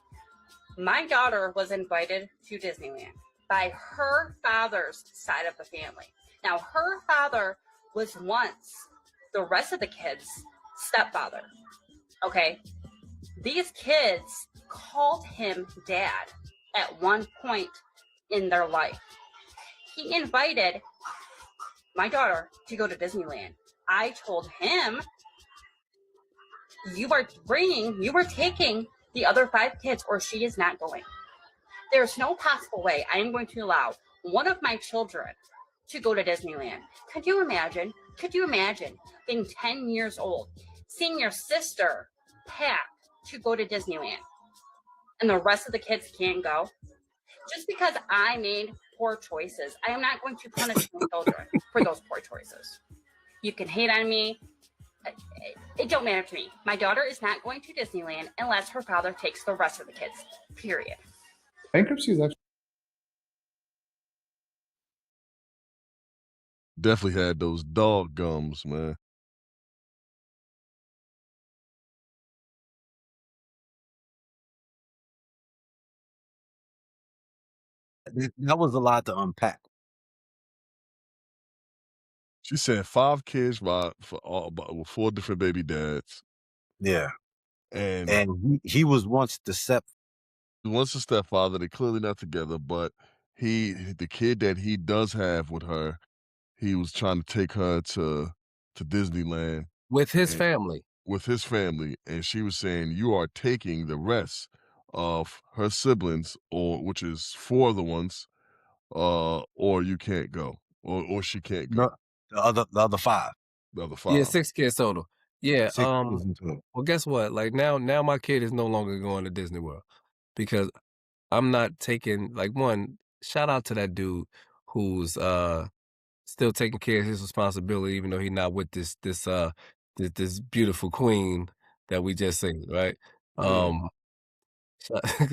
Speaker 5: My daughter was invited to Disneyland by her father's side of the family. Now, her father was once the rest of the kids' stepfather, okay? These kids called him dad at one point in their life. He invited my daughter to go to Disneyland. I told him, you are taking the other 5 kids or she is not going. There's no possible way I am going to allow one of my children to go to Disneyland. Could you imagine being 10 years old, seeing your sister pack to go to Disneyland and the rest of the kids can't go? Just because I made poor choices, I am not going to punish my children for those poor choices. You can hate on me. It don't matter to me. My daughter is not going to Disneyland unless her father takes the rest of the kids, period.
Speaker 6: Bankruptcy is actually
Speaker 3: Definitely had those dog gums, man.
Speaker 2: That was a lot to unpack.
Speaker 3: She said 5 kids with 4 different baby dads.
Speaker 2: Yeah.
Speaker 3: And
Speaker 2: he was once the
Speaker 3: a stepfather. They're clearly not together, but the kid that he does have with her, he was trying to take her to Disneyland
Speaker 1: With his
Speaker 3: and
Speaker 1: family.
Speaker 3: with his family, and she was saying, "You are taking the rest of her siblings, or which is 4 other ones, or you can't go, or she can't go."
Speaker 2: the other 5.
Speaker 3: The other
Speaker 1: Yeah,
Speaker 3: 5.
Speaker 1: 6 kids total. Yeah.
Speaker 2: 6 kids in total.
Speaker 1: Well, guess what? Like now my kid is no longer going to Disney World because I'm not taking one. Shout out to that dude who's still taking care of his responsibility, even though he's not with this beautiful queen that we just seen, right? Because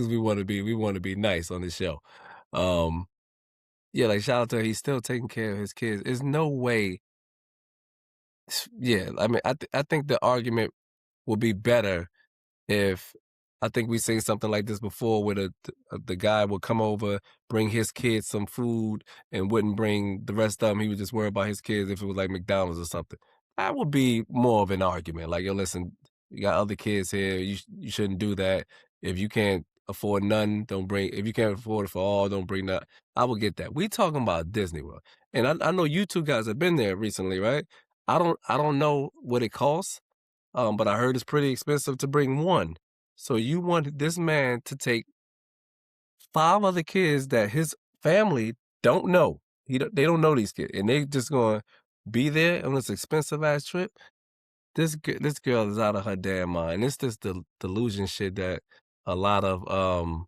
Speaker 1: we want to be nice on this show. Yeah, like shout out to her. He's still taking care of his kids. There's no way. Yeah, I mean, I think the argument will be better if I think we seen something like this before where the guy would come over, bring his kids some food, and wouldn't bring the rest of them. He would just worry about his kids if it was like McDonald's or something. That would be more of an argument. Like, yo, listen, you got other kids here. You shouldn't do that. If you can't afford none, don't bring. If you can't afford it for all, don't bring that. I would get that. We talking about Disney World, and I know you two guys have been there recently, right? I don't know what it costs, but I heard it's pretty expensive to bring one. So you want this man to take 5 other kids that his family don't know. They don't know these kids, and they just gonna be there on this expensive ass trip. This girl is out of her damn mind. It's just the delusion shit that a lot of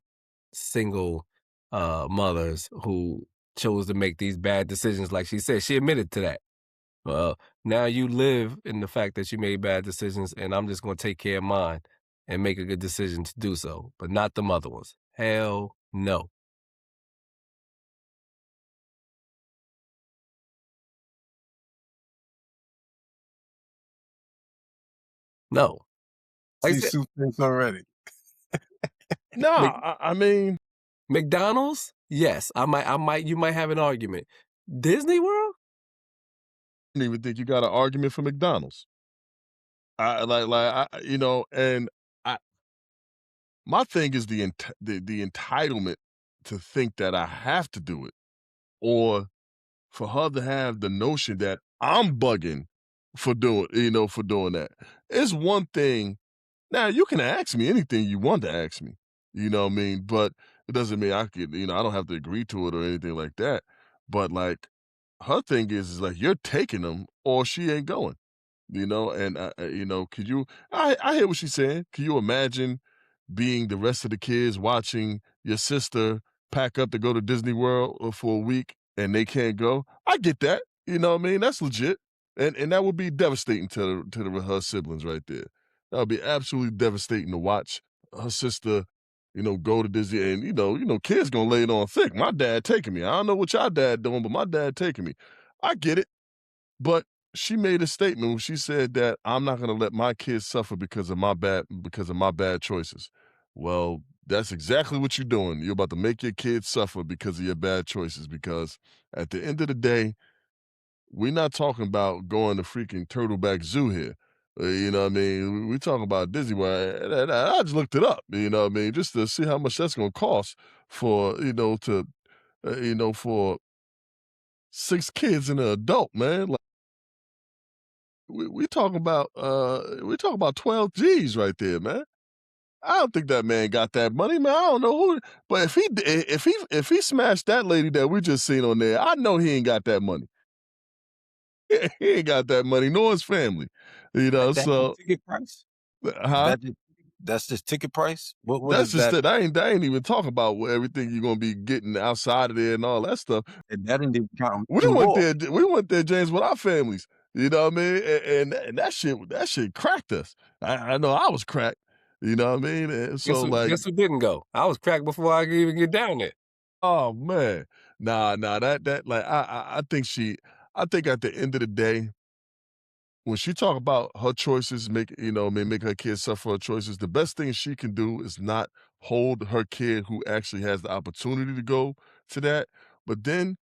Speaker 1: single mothers who chose to make these bad decisions, like she said, she admitted to that. Well, now you live in the fact that you made bad decisions, and I'm just going to take care of mine and make a good decision to do so, but not the other ones. Hell no. No.
Speaker 2: See Sue face already.
Speaker 3: No, I mean,
Speaker 1: McDonald's? Yes, I might. You might have an argument. Disney World?
Speaker 3: I don't even think you got an argument for McDonald's. And my thing is the entitlement to think that I have to do it, or for her to have the notion that I'm bugging for doing that. It's one thing. Now you can ask me anything you want to ask me, you know what I mean? But it doesn't mean I could, I don't have to agree to it or anything like that. But like her thing is like you're taking them or she ain't going. And could you? I hear what she's saying. Can you imagine being the rest of the kids watching your sister pack up to go to Disney World for a week and they can't go, I get that. You know what I mean? That's legit. And that would be devastating to her siblings right there. That would be absolutely devastating to watch her sister, go to Disney, and kids gonna lay it on thick. My dad taking me. I don't know what y'all dad doing, but my dad taking me. I get it, but she made a statement when she said that I'm not gonna let my kids suffer because of my bad choices. Well, that's exactly what you're doing. You're about to make your kids suffer because of your bad choices. Because at the end of the day, we're not talking about going to freaking Turtleback Zoo here. You know what I mean? We talking about Disney World. And I just looked it up, you know what I mean? Just to see how much that's going to cost for, for 6 kids and an adult, man. Like we talking about 12 G's right there, man. I don't think that man got that money, man. I don't know who, but if he smashed that lady that we just seen on there, I know he ain't got that money. He ain't got that money, nor his family.
Speaker 2: That's
Speaker 3: So
Speaker 2: ticket price?
Speaker 3: huh?
Speaker 2: That's just ticket price? What
Speaker 3: That's
Speaker 2: is
Speaker 3: just
Speaker 2: that?
Speaker 3: it. I ain't even talking about everything you're gonna be getting outside of there and all that stuff.
Speaker 2: And that didn't even count
Speaker 3: We
Speaker 2: the
Speaker 3: went
Speaker 2: raw.
Speaker 3: there, James, with our families. You know what I mean? And that shit cracked us. I know I was cracked. You know what I mean? And so
Speaker 1: Guess who didn't go? I was cracked before I could even get down there.
Speaker 3: oh man, nah, that like I think at the end of the day, when she talk about her choices, make her kids suffer her choices, the best thing she can do is not hold her kid who actually has the opportunity to go to that. But then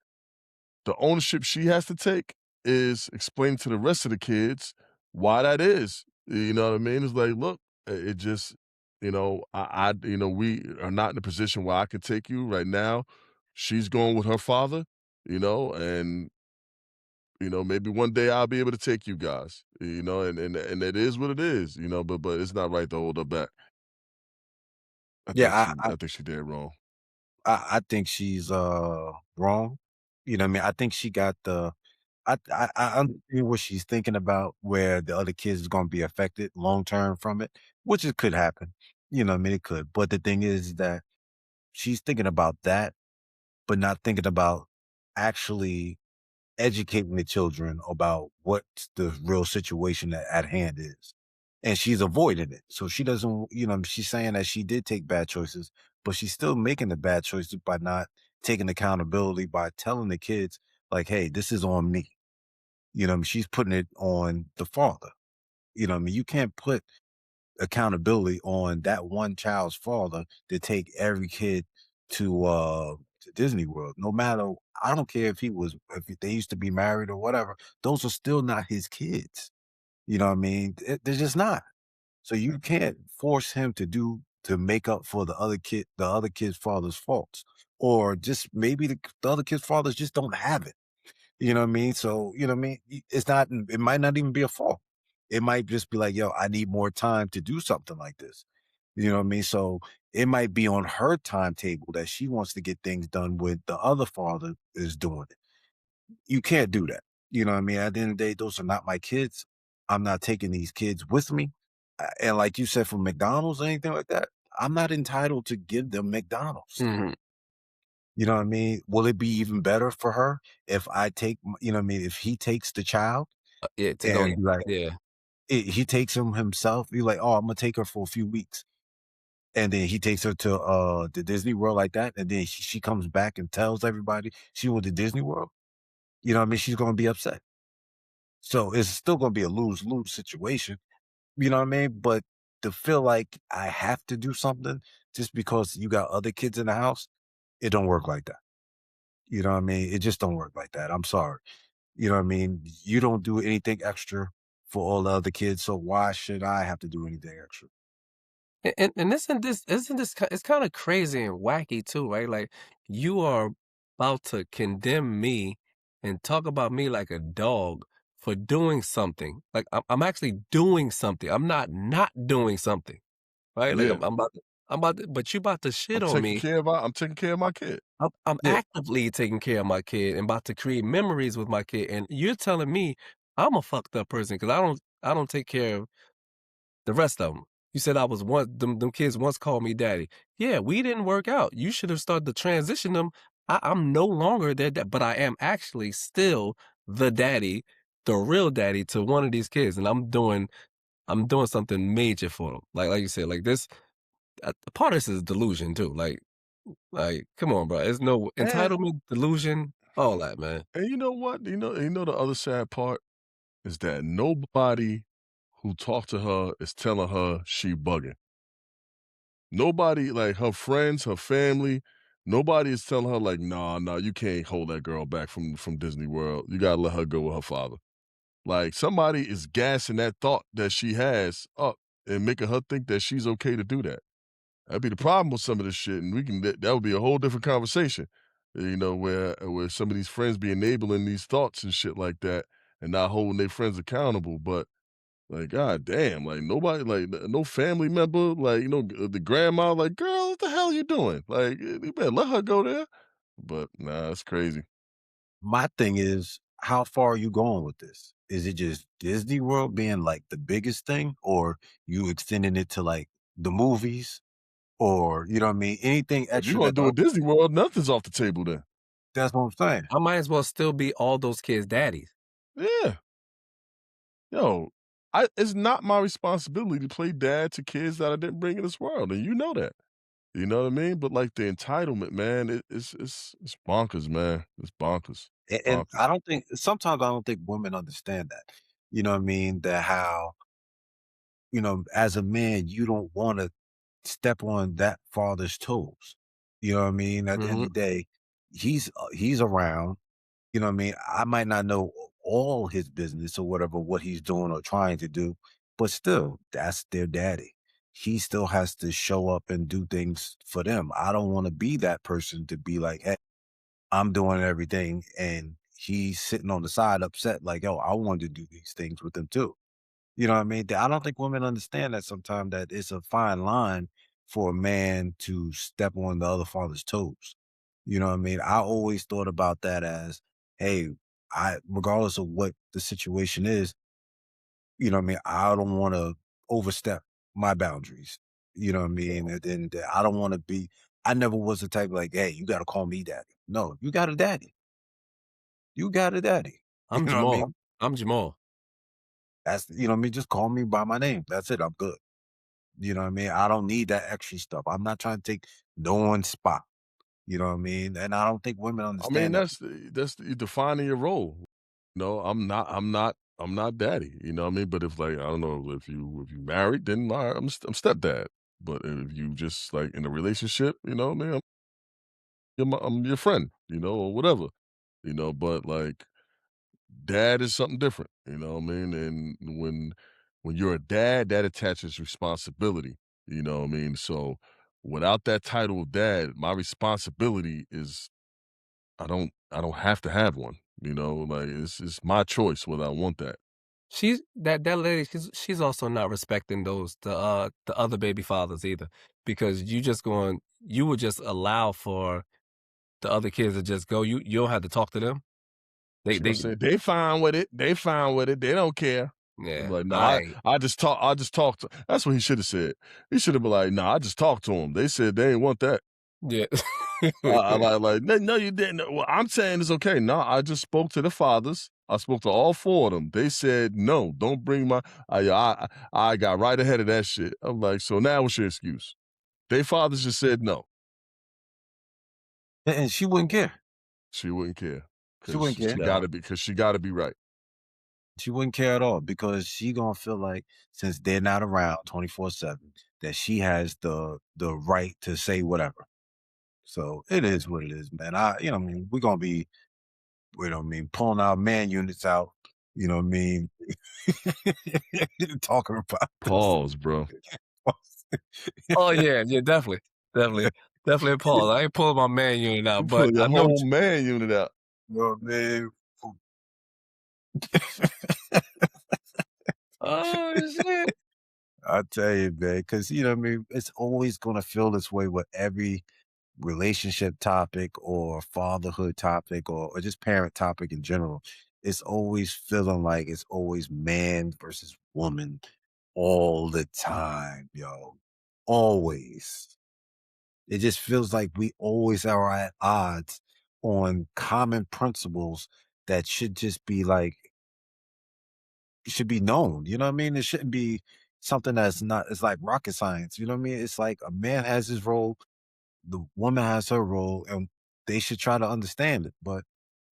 Speaker 3: the ownership she has to take is explain to the rest of the kids why that is. You know what I mean? It's like, look, it just, we are not in a position where I can take you right now. She's going with her father, and maybe one day I'll be able to take you guys, and it is what it is, but it's not right to hold her back.
Speaker 2: Yeah,
Speaker 3: I think she did wrong.
Speaker 2: I think she's wrong. You know what I mean? I think she got I understand what she's thinking about, where the other kids is gonna be affected long term from it, which it could happen. You know what I mean? It could. But the thing is that she's thinking about that, but not thinking about actually educating the children about what the real situation at hand is. And she's avoiding it. So she doesn't, she's saying that she did take bad choices, but she's still making the bad choices by not taking accountability, by telling the kids, like, hey, this is on me. She's putting it on the father. You can't put accountability on that one child's father to take every kid to Disney World. No matter, I don't care if they used to be married or whatever, those are still not his kids. You know what I mean? They're just not. So you can't force him to make up for the other kid's father's faults. Or just maybe the other kid's fathers just don't have it. You know what I mean? So, you know what I mean? It might not even be a fault. It might just be like, yo, I need more time to do something like this. You know what I mean? So it might be on her timetable that she wants to get things done with the other father is doing it. You can't do that. You know what I mean? At the end of the day, those are not my kids. I'm not taking these kids with me. And like you said, from McDonald's or anything like that, I'm not entitled to give them McDonald's.
Speaker 1: Mm-hmm.
Speaker 2: You know what I mean? Will it be even better for her if I take, you know what I mean, if he takes the child
Speaker 1: Yeah, to go.
Speaker 2: and be like,
Speaker 1: Yeah.
Speaker 2: he takes him himself, be like, oh, I'm gonna take her for a few weeks. And then he takes her to the Disney World like that, and then she comes back and tells everybody she went to Disney World. You know what I mean? She's gonna be upset. So it's still gonna be a lose-lose situation. You know what I mean? But to feel like I have to do something just because you got other kids in the house, it don't work like that. You know what I mean? It just don't work like that. I'm sorry. You know what I mean? You don't do anything extra for all the other kids, so why should I have to do anything extra?
Speaker 1: And isn't this it's kind of crazy and wacky too, right? Like you are about to condemn me and talk about me like a dog for doing something. Like I'm actually doing something. I'm not doing something, right? Like
Speaker 3: Yeah.
Speaker 1: but you about to shit
Speaker 3: I'm
Speaker 1: on
Speaker 3: taking
Speaker 1: me.
Speaker 3: care of my kid.
Speaker 1: I'm
Speaker 2: Yeah.
Speaker 1: actively taking care of my kid and about to create memories with my kid, and you're telling me I'm a fucked up person because I don't take care of the rest of them. You said I was them kids once called me daddy. Yeah, we didn't work out. You should have started to transition them I'm no longer their dad, but I am actually still the daddy, the real daddy to one of these kids, and I'm doing something major for them. Like you said, like this. Part of this is delusion too. Like, come on, bro. There's no
Speaker 3: And
Speaker 1: entitlement, delusion, all that, man.
Speaker 3: and you know what? You know the other sad part is that nobody who talked to her is telling her she bugging. Nobody, like her friends, her family, nobody is telling her like, nah, you can't hold that girl back from Disney World. You gotta let her go with her father. Like somebody is gassing that thought that she has up and making her think that she's okay to do that. That'd be the problem with some of this shit, and that would be a whole different conversation. Where some of these friends be enabling these thoughts and shit like that, and not holding their friends accountable. But like, god damn, like nobody, like no family member, like the grandma, like, girl, what the hell you doing? Like, you better let her go there. But nah, it's crazy.
Speaker 2: My thing is, how far are you going with this? Is it just Disney World being like the biggest thing, or you extending it to like the movies, or you know what I mean? Anything
Speaker 3: If you're
Speaker 2: extra
Speaker 3: gonna
Speaker 2: that
Speaker 3: do a Disney World, nothing's off the table then.
Speaker 2: that's what I'm saying.
Speaker 1: I might as well still be all those kids' daddies.
Speaker 3: Yeah. Yo, it's not my responsibility to play dad to kids that I didn't bring in this world, and you know that. You know what I mean? But like the entitlement, man, it's bonkers, man. It's bonkers.
Speaker 2: And
Speaker 3: Bonkers.
Speaker 2: I don't think sometimes I don't think women understand that. You know what I mean? That how, as a man, you don't want to step on that father's toes. You know what I mean? At the end
Speaker 1: Mhm.
Speaker 2: of the day, he's around. You know what I mean? I might not know all his business or whatever, what he's doing or trying to do, but still, that's their daddy. He still has to show up and do things for them. I don't want to be that person to be like, hey, I'm doing everything. And he's sitting on the side upset, like, yo, I wanted to do these things with them too. You know what I mean? I don't think women understand that sometimes that it's a fine line for a man to step on the other father's toes. You know what I mean? I always thought about that as, hey, regardless of what the situation is, you know what I mean? I don't want to overstep my boundaries. You know what I mean? And then I don't want to be, I never was the type like, hey, you got to call me daddy. No, you got a daddy. You got a daddy. You
Speaker 1: I'm
Speaker 2: know what I
Speaker 1: Jamal.
Speaker 2: mean?
Speaker 1: I'm Jamal.
Speaker 2: You know what I mean? Just call me by my name. That's it. I'm good. You know what I mean? I don't need that extra stuff. I'm not trying to take no one's spot. You know what I mean? And I don't think women
Speaker 3: I mean,
Speaker 2: understand that.
Speaker 3: that's defining your role. No, I'm not daddy. You know what I mean? But if like I don't know if you married, then I'm stepdad. But if you just like in a relationship, you know what I mean? I'm your friend, or whatever. But like dad is something different, you know what I mean? And when you're a dad, that attaches responsibility, you know what I mean? So without that title of dad, my responsibility is I don't have to have one, like it's my choice whether I want that.
Speaker 1: She's that lady, she's also not respecting the other baby fathers either, because you would just allow for the other kids to just go. You don't have to talk to them.
Speaker 3: She gonna
Speaker 1: They
Speaker 3: say they fine with it. They fine with it. They don't care. I'm
Speaker 1: yeah.
Speaker 3: like, no, I just talk. I just talk to. That's what he should have said. He should have been like, no, I just talked to him. They said they ain't want that.
Speaker 1: Yeah.
Speaker 3: I like, no, you didn't. Well, I'm saying it's okay. No, I just spoke to the fathers. I spoke to all four of them. They said no. Don't bring my. I got right ahead of that shit. I'm like, so now what's your excuse? They fathers just said no.
Speaker 2: And she wouldn't care.
Speaker 3: She wouldn't care
Speaker 2: She
Speaker 3: because
Speaker 2: wouldn't care.
Speaker 3: she got to be right.
Speaker 2: She wouldn't care at all because she gonna feel like since they're not around 24/7, that she has the right to say whatever. So it is what it is, man. I mean, we're gonna be, pulling our man units out. You know what I mean? Talking about this.
Speaker 3: Pause, bro.
Speaker 1: Oh yeah, yeah, definitely a pause. I ain't pulling my man unit
Speaker 3: You
Speaker 1: out, but
Speaker 3: pulling
Speaker 1: I
Speaker 3: your
Speaker 1: know
Speaker 3: whole man unit out.
Speaker 2: You know what I mean?
Speaker 1: oh shit.
Speaker 2: I tell you, man, because you know what I mean, it's always gonna feel this way with every relationship topic or fatherhood topic or just parent topic in general. It's always feeling like it's always man versus woman all the time, yo. Always. It just feels like we always are at odds on common principles that should just be like, should be known. You know what I mean? It shouldn't be something that's not, it's like rocket science. You know what I mean? It's like a man has his role, the woman has her role, and they should try to understand it. But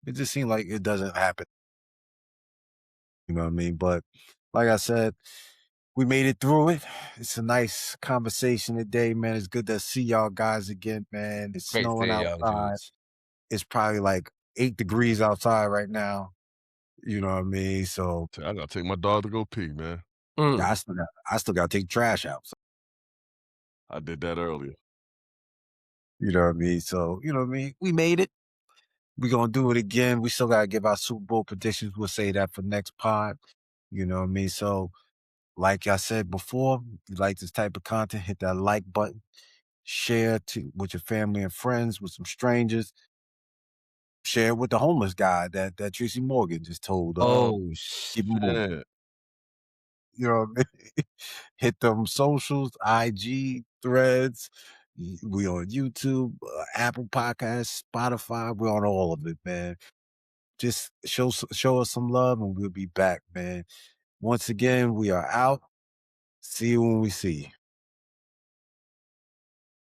Speaker 2: it just seems like it doesn't happen. You know what I mean? But like I said, we made it through it. It's a nice conversation today, man. It's good to see y'all guys again, man. It's
Speaker 1: Great
Speaker 2: snowing
Speaker 1: seeing y'all,
Speaker 2: outside.
Speaker 1: dudes.
Speaker 2: It's probably like 8 degrees outside right now. You know what I mean? So
Speaker 3: I gotta take my dog to go pee, man.
Speaker 2: yeah, I still gotta take trash out. So,
Speaker 3: I did that earlier.
Speaker 2: you know what I mean? So, you know what I mean? We made it. We're gonna do it again. We still gotta give our Super Bowl predictions. We'll say that for next pod. You know what I mean? So, like I said before, if you like this type of content, hit that like button. Share with your family and friends, with some strangers. Share with the homeless guy that Tracy Morgan just told.
Speaker 1: Oh,
Speaker 2: Keep it moving.
Speaker 3: Yeah.
Speaker 2: You know what I mean? Hit them socials, IG, Threads. We on YouTube, Apple Podcasts, Spotify. We're on all of it, man. Just show us some love, and we'll be back, man. Once again, we are out. See you when we see you.